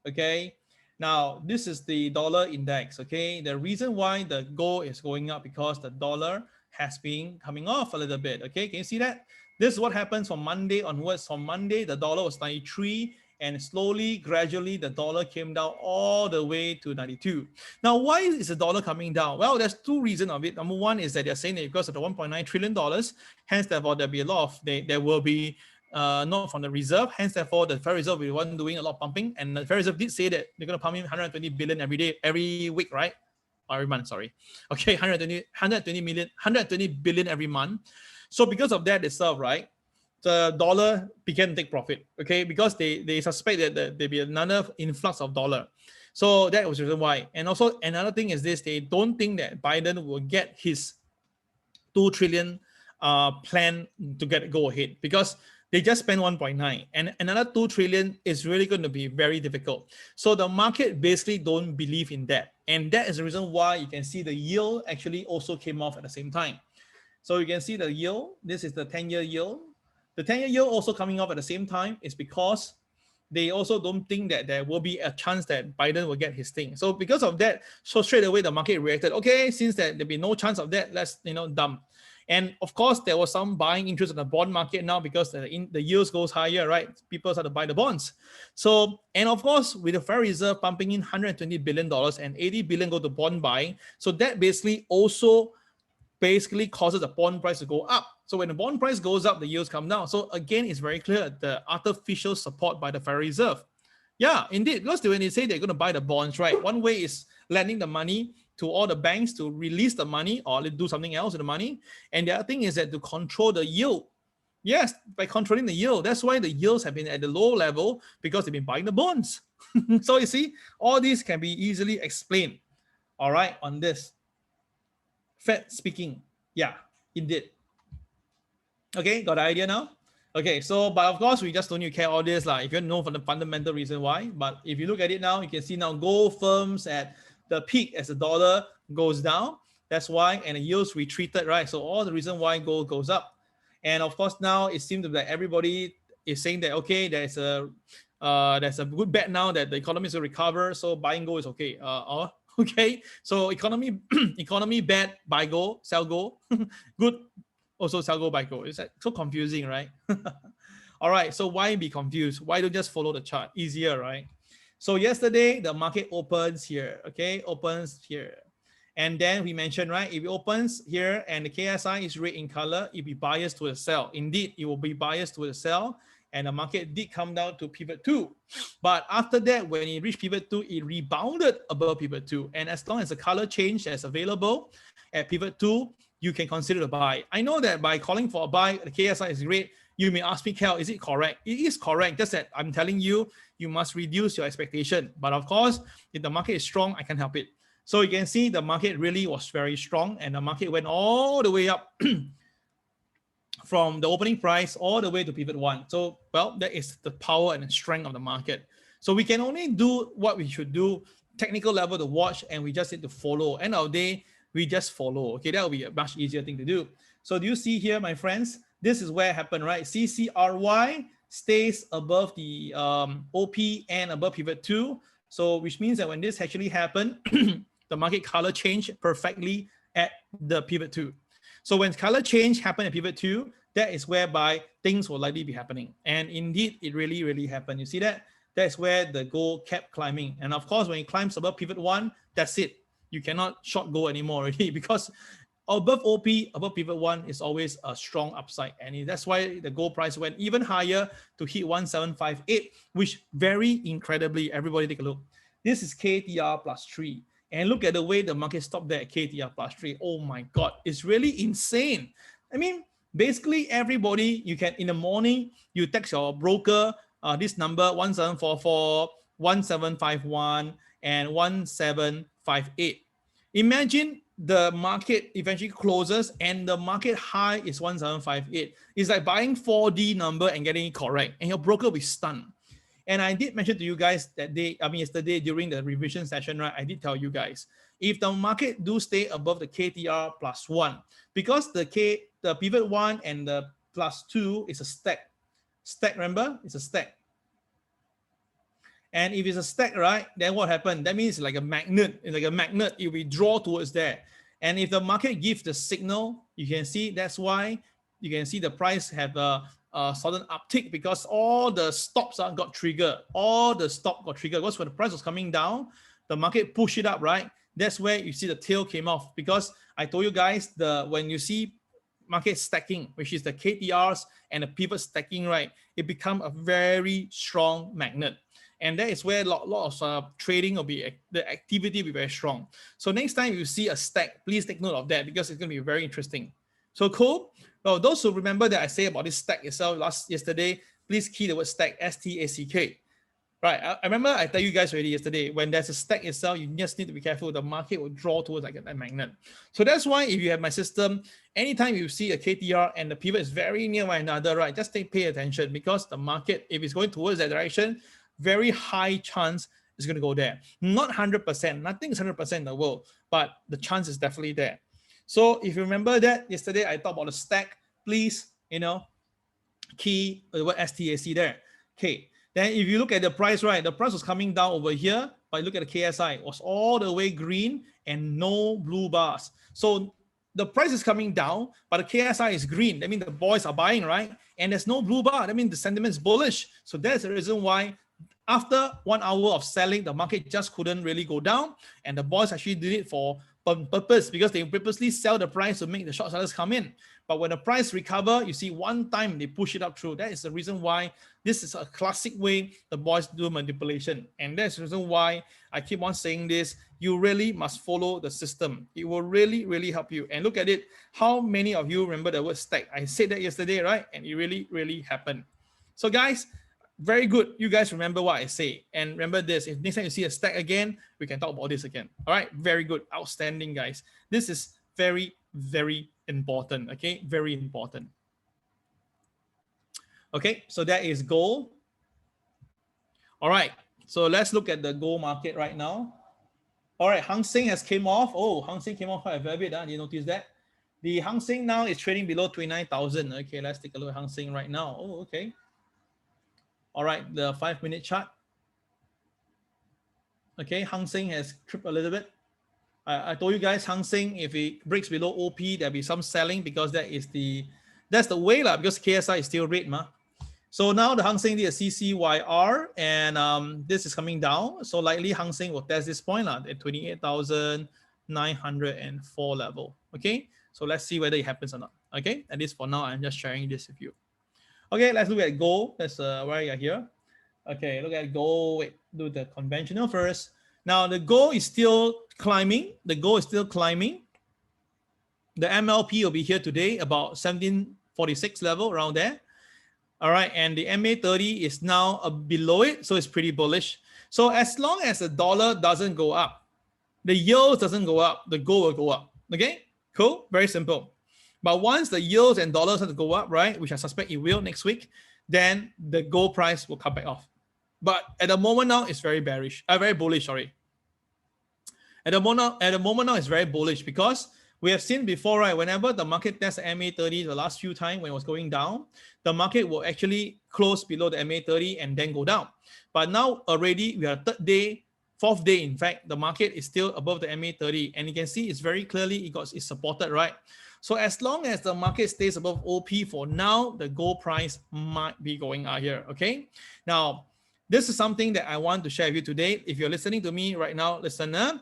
Okay. Now, this is the dollar index, okay? The reason why the gold is going up because the dollar has been coming off a little bit, okay? Can you see that? This is what happens from Monday onwards. From Monday, the dollar was 93, and slowly, gradually, the dollar came down all the way to 92. Now, why is the dollar coming down? Well, there's two reasons of it. Number one is that they're saying that because of the $1.9 trillion, hence, therefore, there'll be a lot of, there will be not from the reserve, hence therefore the Federal Reserve will be one doing a lot of pumping, and the Federal Reserve did say that they're going to pump in 120 billion every day, every week, right? Or every month, sorry. Okay, 120 billion every month. So because of that itself, right, the dollar began to take profit, okay, because they suspect that there'll be another influx of dollar. So that was the reason why. And also another thing is this: they don't think that Biden will get his 2 trillion plan to go ahead because they just spent 1.9, and another 2 trillion is really going to be very difficult. So the market basically don't believe in that. And that is the reason why you can see the yield actually also came off at the same time. So you can see the yield, this is the 10-year yield. The 10-year yield also coming off at the same time is because they also don't think that there will be a chance that Biden will get his thing. So because of that, so straight away the market reacted, okay, since there'll be no chance of that, let's dump. And of course, there was some buying interest in the bond market now because the yields goes higher, right? People start to buy the bonds. So, and of course, with the Federal Reserve pumping in $120 billion and 80 billion go to bond buying, so that basically also causes the bond price to go up. So when the bond price goes up, the yields come down. So again, it's very clear the artificial support by the Federal Reserve. Yeah, indeed, because when they say they're going to buy the bonds, right? One way is lending the money to all the banks to release the money or do something else with the money. And the other thing is that to control the yield. Yes, by controlling the yield. That's why the yields have been at the low level because they've been buying the bonds. So you see, all these can be easily explained, all right, on this. Fed speaking. Yeah, indeed. Okay, got the idea now? Okay, so but of course we just don't need to care all this like if you know for the fundamental reason why. But if you look at it now, you can see now gold firms at the peak as the dollar goes down. That's why, and the yields retreated, right? So all the reason why gold goes up, and of course now it seems that everybody is saying that okay, there's a good bet now that the economy is going to recover, so buying gold is okay. Okay, so economy bad, buy gold, sell gold, good. Also sell gold, buy gold. It's like so confusing, right? All right, so why be confused? Why don't just follow the chart? Easier, right? So yesterday, the market opens here, okay? Opens here. And then we mentioned, right, if it opens here and the KSI is red in color, it will be biased to the sell. Indeed, it will be biased to the sell. And the market did come down to pivot 2. But after that, when it reached pivot 2, it rebounded above pivot 2. And as long as the color change is available at pivot 2, you can consider a buy. I know that by calling for a buy, the KSI is red. You may ask me, Kel, is it correct? It is correct. Just that I'm telling you, you must reduce your expectation. But of course, if the market is strong, I can help it. So you can see the market really was very strong and the market went all the way up from the opening price all the way to pivot 1. So, well, that is the power and the strength of the market. So we can only do what we should do, technical level to watch, and we just need to follow. End of the day, we just follow. Okay, that will be a much easier thing to do. So do you see here, my friends? This is where it happened, right? CCRY stays above the OP and above pivot 2. So which means that when this actually happened, the market color changed perfectly at the pivot 2. So when color change happened at pivot 2, that is whereby things will likely be happening. And indeed, it really, really happened. You see that? That's where the gold kept climbing. And of course, when it climbs above pivot 1, that's it. You cannot short gold anymore already because above OP, above pivot 1 is always a strong upside. And that's why the gold price went even higher to hit 1758, which very incredibly, everybody take a look. This is KTR plus 3. And look at the way the market stopped there at KTR plus 3. Oh my God, it's really insane. I mean, basically everybody, you can, in the morning, you text your broker, this number 1744, 1751, and 1758. Imagine the market eventually closes and the market high is 1758. It's like buying 4D number and getting it correct, and your broker will be stunned. And I did mention to you guys that day, yesterday during the revision session, right? I did tell you guys, if the market do stay above the KTR plus 1, because the pivot 1 and the plus 2 is a stack. Stack, remember? It's a stack. And if it's a stack, right, then what happened? That means it's like a magnet. It's like a magnet. It will draw towards there. And if the market gives the signal, you can see that's why you can see the price have a sudden uptick because all the stops got triggered. All the stop got triggered because when the price was coming down, the market pushed it up, right? That's where you see the tail came off because I told you guys when you see market stacking, which is the KTRs and the pivot stacking, right, it become a very strong magnet. And that is where a lot of trading will be, the activity will be very strong. So next time you see a stack, please take note of that because it's going to be very interesting. So cool. Well, those who remember that I say about this stack itself yesterday, please key the word stack, S-T-A-C-K. Right. I remember I tell you guys already yesterday, when there's a stack itself, you just need to be careful. The market will draw towards like a magnet. So that's why if you have my system, anytime you see a KTR and the pivot is very near one another, right, just pay attention because the market, if it's going towards that direction, very high chance is going to go there. Not 100%, nothing is 100% in the world, but the chance is definitely there. So if you remember that yesterday, I talked about the stack, please, key the word STAC there. Okay. Then if you look at the price, right, the price was coming down over here, but look at the KSI, it was all the way green and no blue bars. So the price is coming down, but the KSI is green. That means the boys are buying, right? And there's no blue bar. That means the sentiment is bullish. So that's the reason why after 1 hour of selling, the market just couldn't really go down. And the boys actually did it for purpose because they purposely sell the price to make the short sellers come in. But when the price recover, you see one time they push it up through. That is the reason why this is a classic way the boys do manipulation. And that's the reason why I keep on saying this. You really must follow the system. It will really, really help you. And look at it. How many of you remember the word stack? I said that yesterday, right? And it really, really happened. So guys, very good. You guys remember what I say. And remember this, if next time you see a stack again, we can talk about this again. All right, very good. Outstanding, guys. This is very, very important, okay? Very important. Okay, so that is gold. All right, so let's look at the gold market right now. All right, Hang Seng has came off. Oh, Hang Seng came off quite a fair bit. Did you notice that? The Hang Seng now is trading below 29,000. Okay, let's take a look at Hang Seng right now. Oh, okay. All right, the 5-minute chart. Okay, Hang Seng has tripped a little bit. I told you guys, Hang Seng, if it breaks below OP, there'll be some selling because that's the way lah. Because KSI is still red, ma. So now the Hang Seng did a CCYR, and this is coming down. So likely Hang Seng will test this point at 28,904 level. Okay, so let's see whether it happens or not. Okay, at least for now, I'm just sharing this with you. Okay, let's look at gold. That's why you're here. Okay, look at gold. Wait, do the conventional first. Now the gold is still climbing. The gold is still climbing. The MLP will be here today about 1746 level around there. All right, and the MA30 is now below it, so it's pretty bullish. So as long as the dollar doesn't go up, the yields doesn't go up, the gold will go up. Okay, cool, very simple. But once the yields and dollars have to go up, right, which I suspect it will next week, then the gold price will come back off. But at the moment now, it's very bearish. Very bullish. Sorry. At the moment now, it's very bullish because we have seen before, right? Whenever the market tests the MA30 the last few times when it was going down, the market will actually close below the MA30 and then go down. But now already we are third day, fourth day. In fact, the market is still above the MA30, and you can see it's very clearly it's supported, right? So as long as the market stays above OP for now, the gold price might be going out here. Okay. Now, this is something that I want to share with you today. If you're listening to me right now, listener,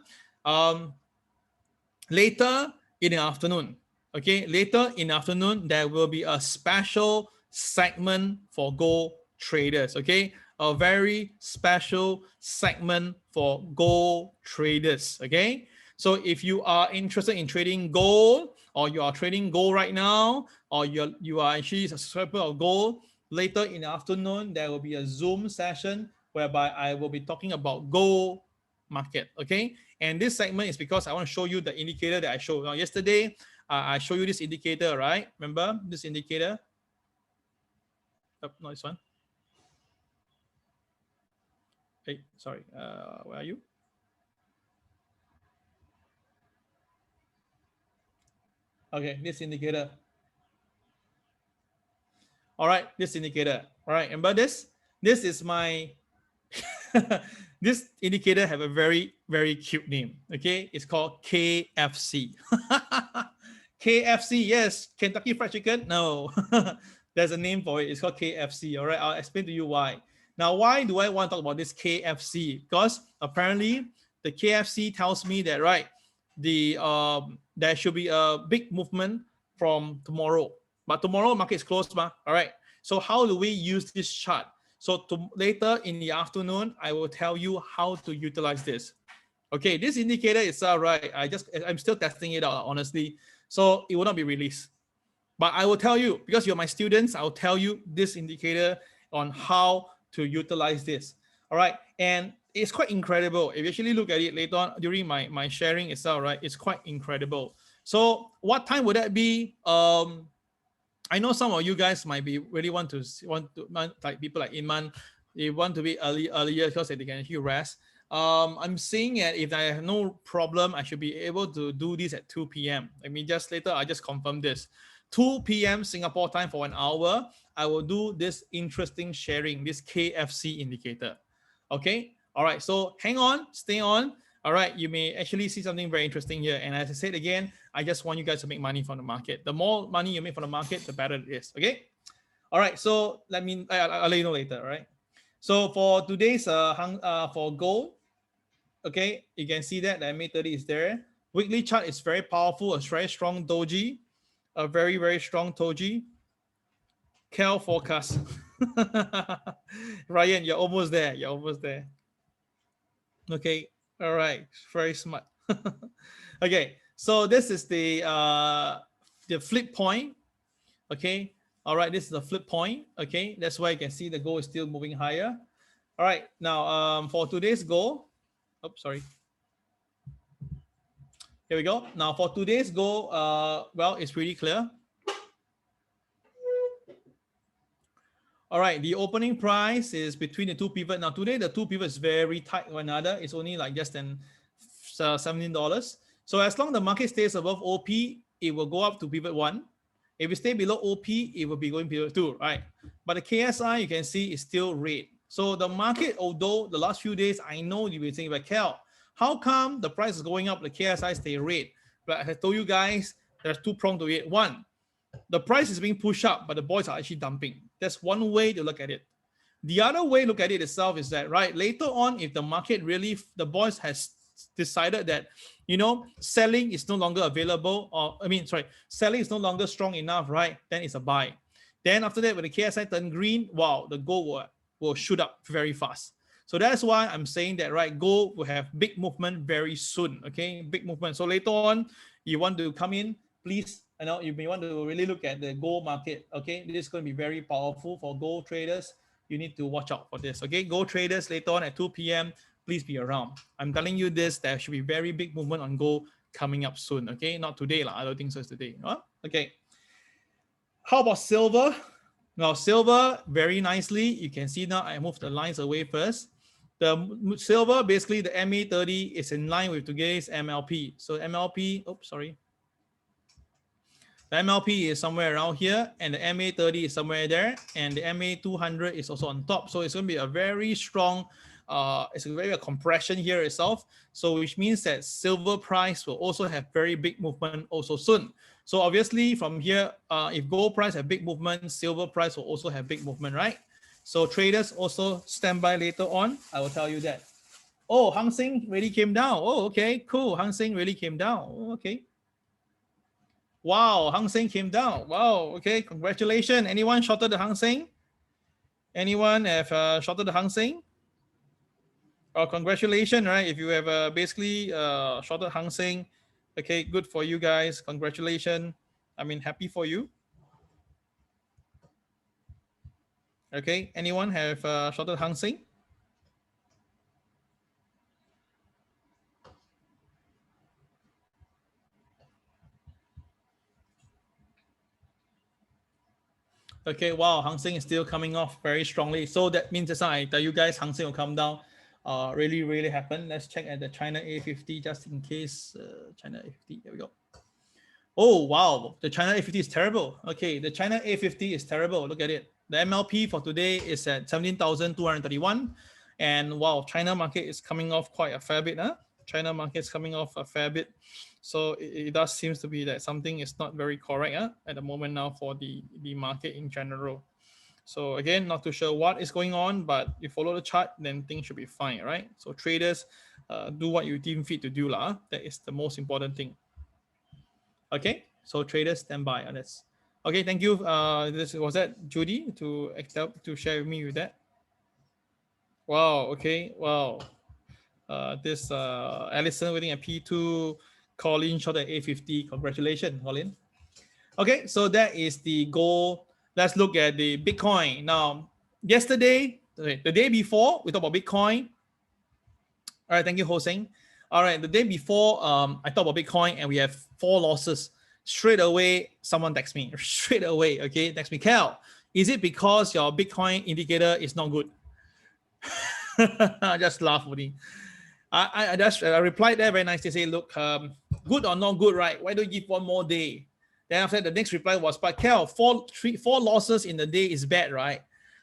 later in the afternoon, okay, later in the afternoon, there will be a special segment for gold traders, okay, a very special segment for gold traders, okay. So if you are interested in trading gold, or you are trading gold right now, or you are actually a subscriber of gold, later in the afternoon, there will be a Zoom session whereby I will be talking about gold market, okay? And this segment is because I want to show you the indicator that I showed. Now, yesterday, I showed you this indicator, right? Remember this indicator? Oh, no, this one. Hey, sorry, where are you? Okay, this indicator. All right, this indicator. All right, remember this? This is my, this indicator have a very, very cute name. Okay, it's called KFC. KFC, yes, Kentucky Fried Chicken. No, there's a name for it. It's called KFC. All right, I'll explain to you why. Now, why do I want to talk about this KFC? Because apparently the KFC tells me that, right, there should be a big movement from tomorrow. But tomorrow market is closed, ma. All right. So how do we use this chart? So later in the afternoon, I will tell you how to utilize this. Okay, this indicator is right. I'm still testing it out, honestly. So it will not be released. But I will tell you, because you're my students, I'll tell you this indicator on how to utilize this. All right. And it's quite incredible. If you actually look at it later on during my sharing itself, right? It's quite incredible. So what time would that be? I know some of you guys might be really want to like people like Iman, they want to be earlier because they can actually rest. I'm seeing it, if I have no problem, I should be able to do this at 2 p.m. I mean, just later, I just confirm this. 2 p.m. Singapore time for an hour, I will do this interesting sharing, this KFC indicator. Okay. All right. So hang on, stay on. All right, you may actually see something very interesting here. And as I said again, I just want you guys to make money from the market. The more money you make from the market, the better it is. Okay. All right. So I'll let you know later. All right. So for today's for gold, okay, you can see that the MA30 is there. Weekly chart is very powerful, a very strong doji, a very, very strong doji. Cal forecast. Ryan, you're almost there. You're almost there. Okay. All right. Very smart. Okay. So this is the flip point. Okay. All right. This is the flip point. Okay. That's why you can see the gold is still moving higher. All right. Now, for today's gold, oops, sorry. Here we go. Now for today's goal, well, it's pretty clear. All right, the opening price is between the two pivot. Now today the two pivot is very tight one another. It's only like just than $17. So as long as the market stays above OP, it will go up to pivot 1. If it stay below OP, it will be going pivot 2, right? But the KSI, you can see, is still red. So the market, although the last few days, I know you'll be thinking, but Cal, how come the price is going up, the KSI stay red? But I told you guys, there's two prongs to it. One, the price is being pushed up, but the boys are actually dumping. That's one way to look at it. The other way to look at it itself is that, right, later on, if the market really, the boys has decided that, you know, selling is no longer available, or selling is no longer strong enough, right? Then it's a buy. Then after that, when the KSI turn green, wow, the gold will shoot up very fast. So that's why I'm saying that, right, gold will have big movement very soon, okay? Big movement. So later on, you want to come in, please, you know, you may want to really look at the gold market, okay? This is going to be very powerful for gold traders. You need to watch out for this, okay? Gold traders later on at 2 p.m., please be around. I'm telling you this, there should be very big movement on gold coming up soon, okay? Not today, I don't think so it's today. Huh? Okay. How about silver? Now, silver, very nicely, you can see now I moved the lines away first. The silver, basically the MA30 is in line with today's MLP. So MLP, oops, sorry. The MLP is somewhere around here, and the MA30 is somewhere there, and the MA200 is also on top. So it's going to be a very strong, it's a very compression here itself. So which means that silver price will also have very big movement also soon. So obviously from here, if gold price have big movement, silver price will also have big movement, right? So traders also stand by later on. I will tell you that. Oh, Hang Seng really came down. Oh, okay, cool. Hang Seng really came down. Oh, okay. Wow, Hang Seng came down. Wow, okay, congratulations. Anyone shorted the Hang Seng? Anyone have shorted the Hang Seng? Oh, congratulations, right? If you have basically shorted Hang Seng, okay, good for you guys. Congratulations. I mean, happy for you. Okay, anyone have shorted Hang Seng? Okay, wow, Hang Seng is still coming off very strongly. So that means just I tell you guys, Hang Seng will come down. Really happen. Let's check at the China A50 just in case. China A50, there we go. Oh, wow, the China A50 is terrible. Okay, the China A50 is terrible. Look at it. The MLP for today is at 17,231. And wow, China market is coming off quite a fair bit. Huh? China market is coming off a fair bit. So it does seems to be that something is not very correct at the moment now for the market in general. So again, not too sure what is going on, but you follow the chart, then things should be fine, right? So traders, do what you deem fit to do. That is the most important thing. Okay, so traders stand by on this. Okay, thank you. Was that Judy to share with me with that? Wow, okay, wow. This Allison waiting at P2, Colin shot at A50. Congratulations, Colin. Okay, so that is the goal. Let's look at the Bitcoin. Now, yesterday, the day before, we talked about Bitcoin. All right, thank you, Hoseng. All right, the day before, I talked about Bitcoin and we have 4 losses. Straight away, someone texts me. Straight away, okay, text me, Cal, is it because your Bitcoin indicator is not good? I just laugh with me. I replied there very nice to say, look, good or not good, right? Why don't you give one more day? Then after the next reply was, but Cal, 4 losses in the day is bad, right?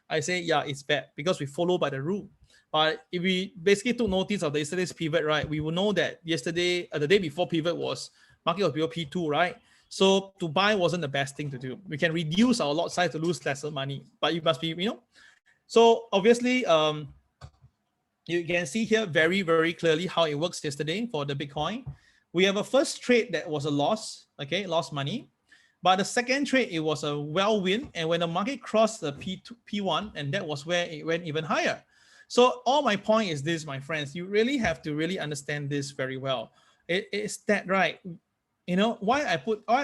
I say, yeah, it's bad because we follow by the rule. But if we basically took notice of the yesterday's pivot, right, we will know that yesterday, the day before pivot was, market was below P2, right? So to buy wasn't the best thing to do. We can reduce our lot size to lose lesser money, but you must be, you know. So obviously, you can see here very clearly how it works yesterday for the Bitcoin. We have a first trade that was a loss, okay, lost money. But the second trade, it was a well win. And when the market crossed the P1, and that was where it went even higher. So all my point is this, my friends, you really have to really understand this very well. It's that, right? You know, why I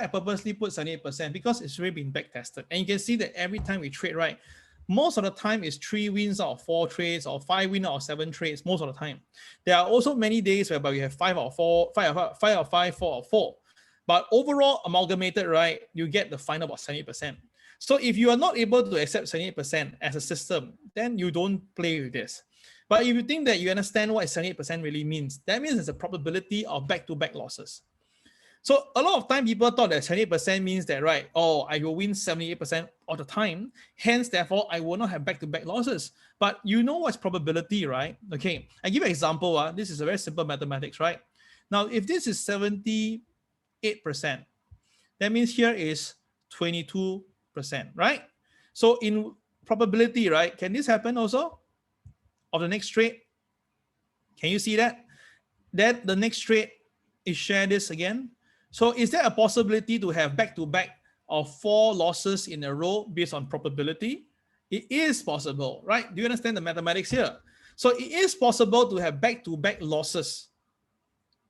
purposely put 78%, because it's really been back tested. And you can see that every time we trade, right, most of the time is 3 wins out of 4 trades or 5 wins out of 7 trades, most of the time. There are also many days whereby we have 5 out of 4, 5 out of 5, 4 out of 4. But overall, amalgamated, right, you get the final about 70%. So if you are not able to accept 78% as a system, then you don't play with this. But if you think that you understand what 78% really means, that means there's a probability of back-to-back losses. So a lot of time people thought that 78% means that, right, oh, I will win 78% of the time. Hence, therefore, I will not have back-to-back losses. But you know what's probability, right? Okay, I give you an example. This is a very simple mathematics, right? Now, if this is 78%, that means here is 22%, right? So in probability, right, can this happen also of the next trade? Can you see that? That the next trade is share this again. So is there a possibility to have back-to-back of 4 losses in a row based on probability? It is possible, right? Do you understand the mathematics here? So it is possible to have back-to-back losses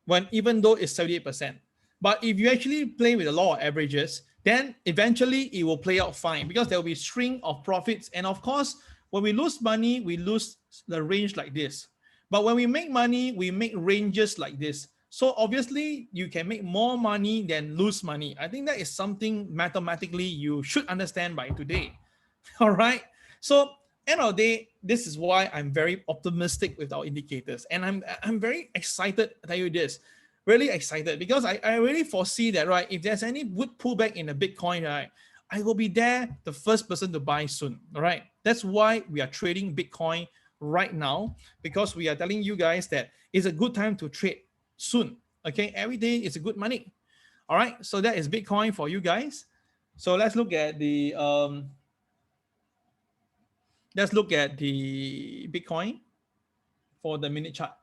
when even though it's 78%. But if you actually play with the law of averages, then eventually it will play out fine because there will be a string of profits. And of course, when we lose money, we lose the range like this. But when we make money, we make ranges like this. So obviously, you can make more money than lose money. I think that is something mathematically you should understand by today. All right. So end of the day, this is why I'm very optimistic with our indicators. And I'm very excited to tell you this. Really excited because I really foresee that, right? If there's any good pullback in the Bitcoin, right, I will be there, the first person to buy soon. All right. That's why we are trading Bitcoin right now, because we are telling you guys that it's a good time to trade soon. Okay, every day is a good money. All right, so that is Bitcoin for you guys. So let's look at the Bitcoin for the minute chart.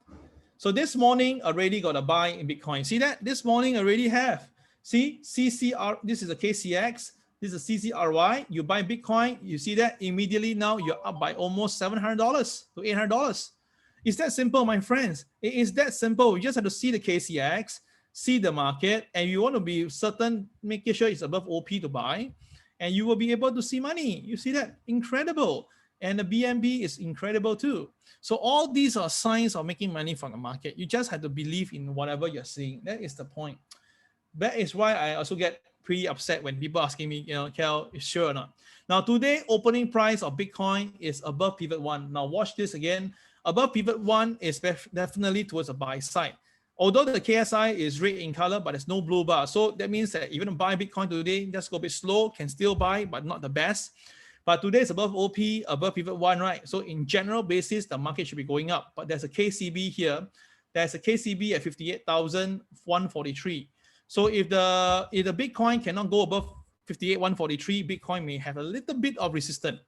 So this morning already got a buy in Bitcoin. See that? This morning already have. See CCR. This is a KCX. This is CCRY. You buy Bitcoin. You see that immediately now you're up by almost $700 to $800. It's that simple, my friends. It is that simple. You just have to see the KCX, see the market, and you want to be certain, making sure it's above OP to buy, and you will be able to see money. You see that? Incredible. And the BNB is incredible too. So all these are signs of making money from the market. You just have to believe in whatever you're seeing. That is the point. That is why I also get pretty upset when people asking me, Kel, is sure or not? Now today, opening price of Bitcoin is above pivot 1. Now watch this again. Above pivot 1 is definitely towards the buy side. Although the KSI is red in color, but there's no blue bar. So that means that even buy Bitcoin today, just go a bit slow, can still buy, but not the best. But today is above OP, above pivot 1, right? So in general basis, the market should be going up. But there's a KCB here. There's a KCB at 58,143. So if the Bitcoin cannot go above 58,143, Bitcoin may have a little bit of resistance.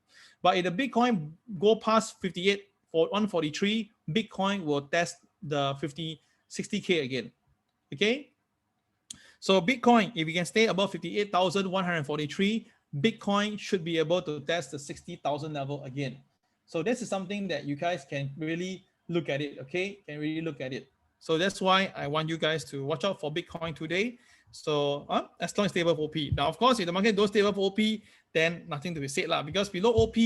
But if the Bitcoin go past 58,143, Bitcoin will test the 60K again. Okay. So Bitcoin, if you can stay above 58,143, Bitcoin should be able to test the 60,000 level again. So this is something that you guys can really look at it. Okay, can really look at it. So that's why I want you guys to watch out for Bitcoin today. So as long as stay above OP. Now, of course, if the market don't stay above OP, then nothing to be said lah. Because below OP,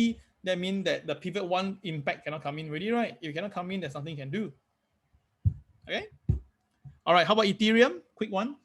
that means that the pivot 1 impact cannot come in really, right? If you cannot come in, there's nothing you can do. Okay. All right. How about Ethereum? Quick one.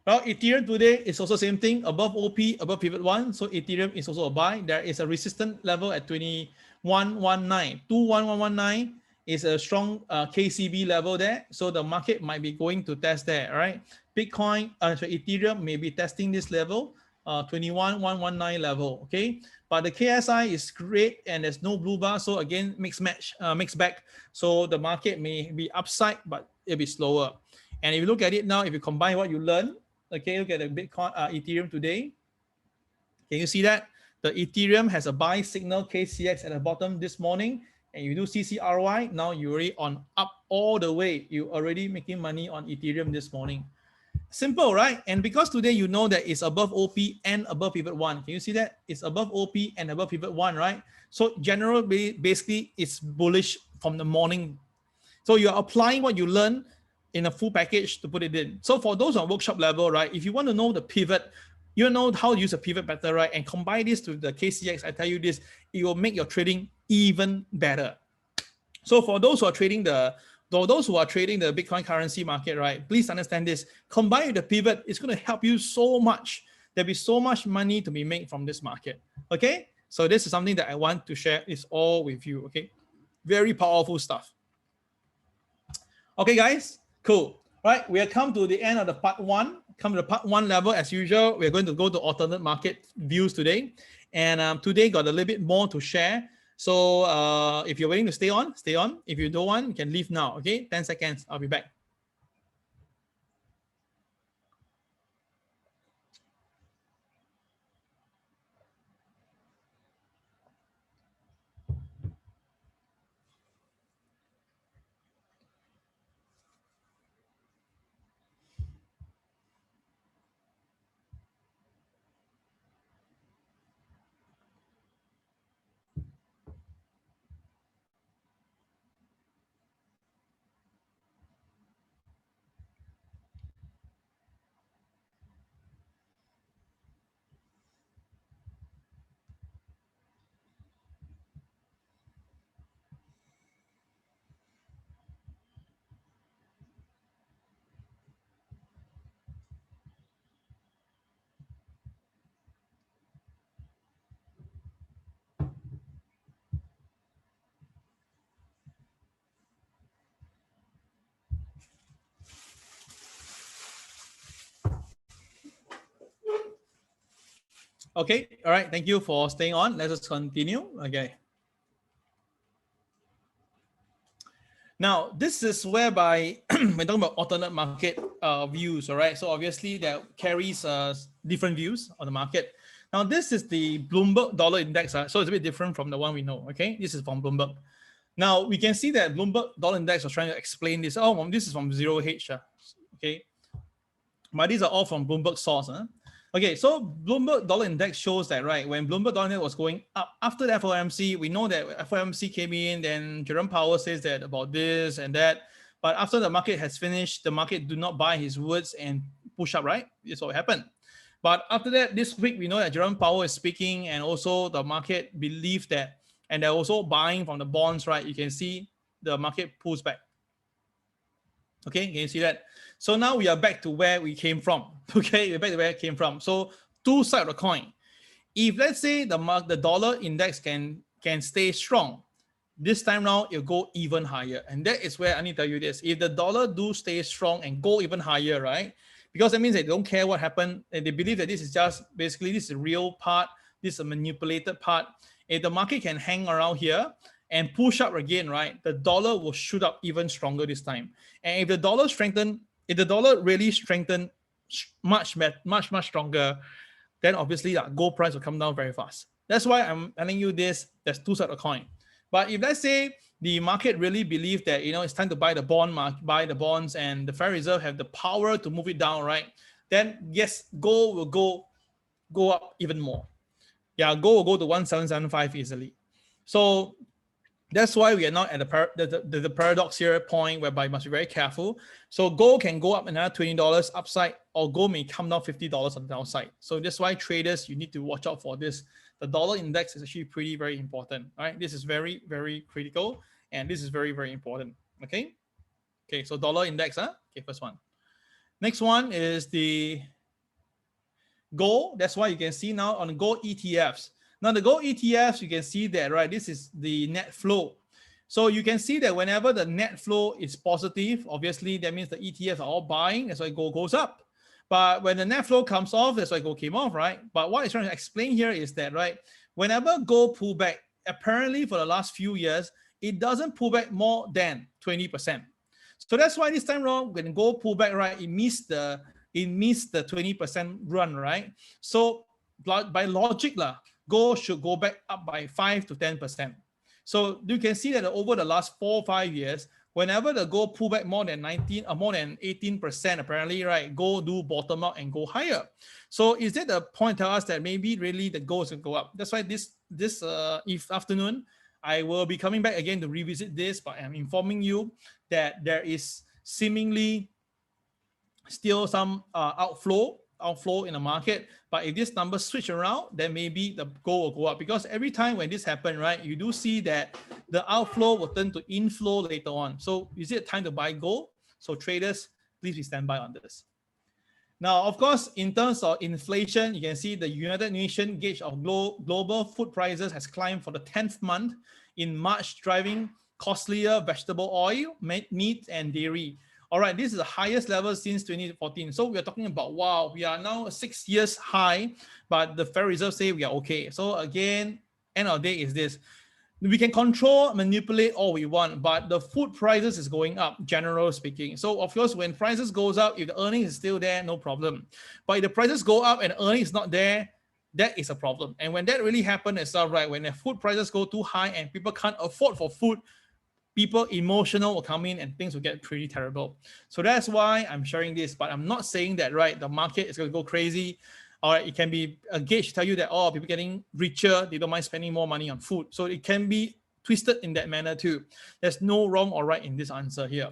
Well, Ethereum today is also same thing, above OP, above pivot 1. So Ethereum is also a buy. There is a resistance level at 2119. 21119 is a strong KCB level there. So the market might be going to test there, right? Bitcoin, Ethereum may be testing this level, 21,119 level, okay? But the KSI is great and there's no blue bar. So again, mixed back. So the market may be upside, but it'll be slower. And if you look at it now, if you combine what you learn, okay, look at the Bitcoin, Ethereum today. Can you see that? The Ethereum has a buy signal KCX at the bottom this morning. And you do CCRY, now you're already on up all the way. You're already making money on Ethereum this morning. Simple, right? And because today you know that it's above OP and above pivot 1. Can you see that? It's above OP and above pivot 1, right? So generally, basically, it's bullish from the morning. So you're applying what you learn in a full package to put it in. So for those on workshop level, right, if you want to know the pivot, you know how to use a pivot better, right? And combine this to the KCX, I tell you this, it will make your trading even better. So for those who are trading the Though those who are trading the Bitcoin currency market, right, please understand this. Combined with the pivot, it's going to help you so much. There'll be so much money to be made from this market. Okay, so this is something that I want to share is all with you. Okay, very powerful stuff. Okay, guys, cool. Right, we have come to the end of the part one. Come to the part one level as usual. We're going to go to alternate market views today, and today got a little bit more to share. So if you're willing to stay on, stay on. If you don't want, you can leave now. Okay, 10 seconds. I'll be back. Okay, all right. Thank you for staying on. Let us continue. Okay. Now, this is whereby we're talking about alternate market views, all right? So obviously that carries different views on the market. Now, this is the Bloomberg dollar index, so it's a bit different from the one we know, okay? This is from Bloomberg. Now, we can see that Bloomberg dollar index was trying to explain this. Oh, this is from 0H, okay? But these are all from Bloomberg source. Okay, so Bloomberg dollar index shows that, right, when Bloomberg dollar index was going up after the FOMC, we know that FOMC came in, then Jerome Powell says that about this and that. But after the market has finished, the market do not buy his words and push up, right? That's what happened. But after that, this week, we know that Jerome Powell is speaking, and also the market believes that, and they're also buying from the bonds, right? You can see the market pulls back. Okay, can you see that? So now we are back to where we came from. Okay, we're back to where it came from. So two sides of the coin. If let's say the dollar index can stay strong, this time now it'll go even higher. And that is where I need to tell you this. If the dollar do stay strong and go even higher, right? Because that means they don't care what happened, and they believe that this is just basically this is a real part, this is a manipulated part. If the market can hang around here and push up again, right, the dollar will shoot up even stronger this time. And if the dollar strengthen, if the dollar really strengthen much stronger, then obviously that gold price will come down very fast. That's why I'm telling you this. There's two sides of the coin. But if let's say the market really believes that it's time to buy the buy the bonds, and the Federal Reserve have the power to move it down, right? Then yes, gold will go up even more. Yeah, gold will go to 1775 easily. So that's why we are not at the paradox here point whereby you must be very careful. So gold can go up another $20 upside, or gold may come down $50 on the downside. So that's why traders, you need to watch out for this. The dollar index is actually very important. All right, this is very critical, and this is very important. Okay, so dollar index, okay, first one. Next one is the gold. That's why you can see now on the gold ETFs. Now the gold ETFs, you can see that, right? This is the net flow. So you can see that whenever the net flow is positive, obviously that means the ETFs are all buying. That's why gold goes up. But when the net flow comes off, that's why gold came off, right? But what I'm trying to explain here is that, right, whenever gold pull back, apparently for the last few years, it doesn't pull back more than 20%. So that's why this time around, when gold pull back, right, it missed the 20% run, right? So by logic, gold should go back up by 5 to 10%. So you can see that over the last 4 or 5 years, whenever the gold pull back more than 18%, apparently, right, gold do bottom out and go higher. So is that the point to tell us that maybe really the gold is going to go up? That's why this afternoon, I will be coming back again to revisit this, but I'm informing you that there is seemingly still some outflow outflow in the market. But if this number switch around, then maybe the gold will go up, because every time when this happens, right, you do see that the outflow will turn to inflow later on. So is it time to buy gold? So traders, please be standby on this. Now, of course, in terms of inflation, you can see the United Nations gauge of global food prices has climbed for the 10th month in March, driving costlier vegetable oil, meat, and dairy. All right, this is the highest level since 2014. So we are talking about, wow, we are now 6 years high, but the Federal Reserve say we are okay. So again, end of the day is this. We can control, manipulate all we want, but the food prices is going up, generally speaking. So of course, when prices goes up, if the earnings is still there, no problem. But if the prices go up and earnings is not there, that is a problem. And when that really happens itself, right, when the food prices go too high and people can't afford for food, people emotional will come in and things will get pretty terrible. So that's why I'm sharing this, but I'm not saying that, right, the market is going to go crazy. Or it can be a gauge to tell you that, oh, people getting richer, they don't mind spending more money on food. So it can be twisted in that manner too. There's no wrong or right in this answer here.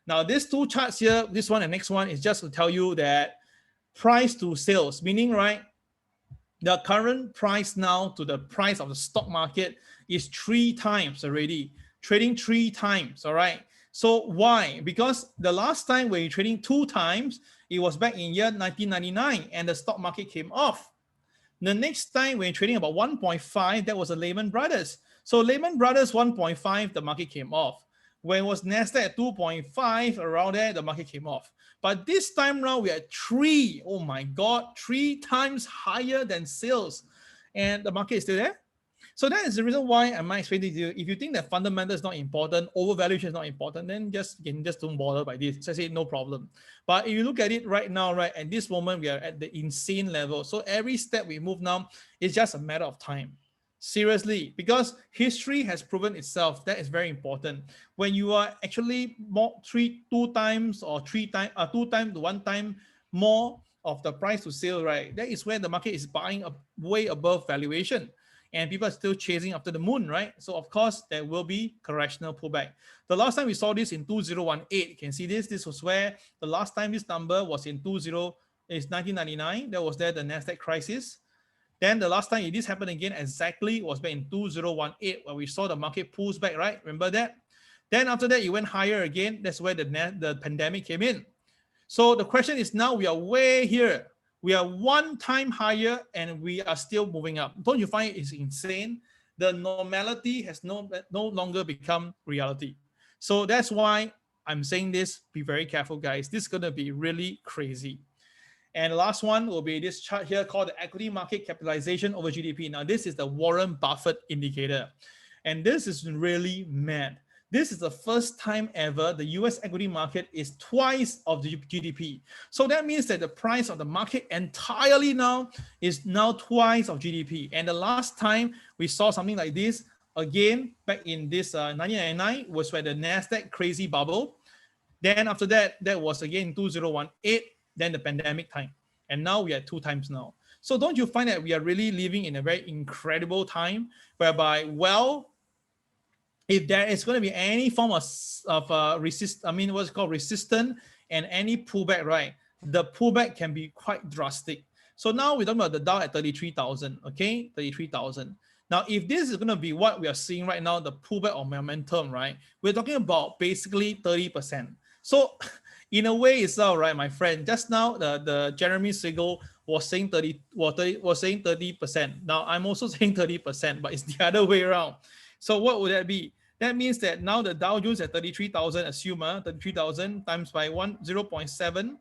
Now, these two charts here, this one and next one, is just to tell you that price to sales, meaning, right, the current price now to the price of the stock market is 3 times already, trading 3 times, all right? So why? Because the last time when you're trading 2 times, it was back in year 1999 and the stock market came off. The next time when you're trading about 1.5, that was a Lehman Brothers. So Lehman Brothers 1.5, the market came off. When it was NASDAQ at 2.5, around there, the market came off. But this time around, we are 3, oh my God, 3 times higher than sales. And the market is still there. So that is the reason why I might explain to you. If you think that fundamental is not important, overvaluation is not important, then just don't bother by this. So I say no problem. But if you look at it right now, right, at this moment, we are at the insane level. So every step we move now is just a matter of time. Seriously, because history has proven itself. That is very important. When you are actually two times to 1 time more of the price to sale, right, that is where the market is buying way above valuation. And people are still chasing after the moon, right? So of course, there will be correctional pullback. The last time we saw this in 2018, you can see this. This was where the last time this number was in 1999. That was there the NASDAQ crisis. Then the last time this happened again exactly was back in 2018, where we saw the market pulls back, right? Remember that? Then after that, it went higher again. That's where the pandemic came in. So the question is now we are way here. We are 1 time higher and we are still moving up. Don't you find it's insane? The normality has no longer become reality. So that's why I'm saying this. Be very careful, guys. This is going to be really crazy. And the last one will be this chart here called the equity market capitalization over GDP. Now, this is the Warren Buffett indicator. And this is really mad. This is the first time ever the US equity market is twice of the GDP. So that means that the price of the market entirely now is now twice of GDP. And the last time we saw something like this, again, back in this 1999, was where the NASDAQ crazy bubble. Then after that, that was again in 2018, then the pandemic time. And now we are 2 times now. So don't you find that we are really living in a very incredible time whereby, well, if there is going to be any form of resistance and any pullback, right? The pullback can be quite drastic. So now we're talking about the Dow at 33,000, okay? 33,000. Now, if this is going to be what we are seeing right now, the pullback of momentum, right? We're talking about basically 30%. So in a way itself, right, my friend, just now the Jeremy Siegel was saying 30%. Now I'm also saying 30%, but it's the other way around. So what would that be? That means that now the Dow Jones at 33,000, assume 33,000 times by 0.7,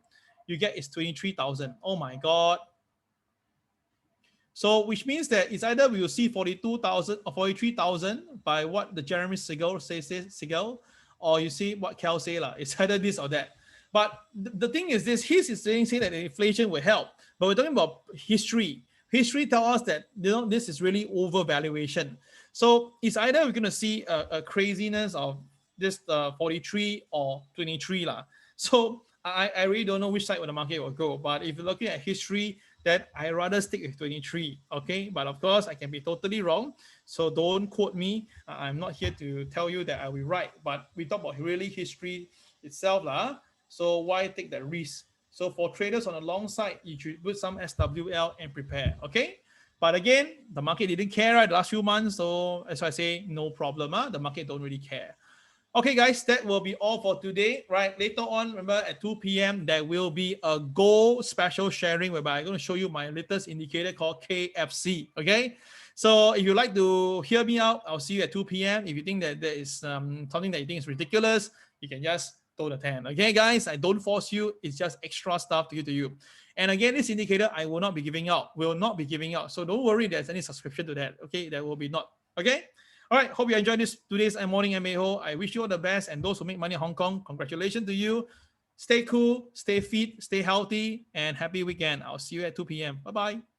you get is 23,000. Oh my God. So which means that it's either we will see 42,000 or 43,000 by what the Jeremy Siegel says, or you see what Cal say, it's either this or that. But the thing is this, he's saying that inflation will help, but we're talking about history. History tells us that this is really overvaluation. So it's either we're going to see a craziness of this 43 or 23. So I really don't know which side of the market will go. But if you're looking at history, that I rather stick with 23. Okay, but of course I can be totally wrong. So don't quote me. I'm not here to tell you that I will be right. But we talk about really history itself. So why take that risk? So for traders on the long side, you should put some SWL and prepare, okay? But again, the market didn't care right, the last few months. So as I say, no problem. The market don't really care. Okay, guys, that will be all for today, right? Later on, remember at 2 p.m., there will be a gold special sharing whereby I'm going to show you my latest indicator called KFC, okay? So if you like to hear me out, I'll see you at 2 p.m. If you think that there is something that you think is ridiculous, you can just don't attend. Okay, guys, I don't force you. It's just extra stuff to give to you. And again, this indicator, I will not be giving out. Will not be giving out. So don't worry there's any subscription to that. Okay, there will be not. Okay? All right, hope you enjoyed today's morning MAO. I wish you all the best. And those who make money in Hong Kong, congratulations to you. Stay cool, stay fit, stay healthy, and happy weekend. I'll see you at 2 p.m. Bye-bye.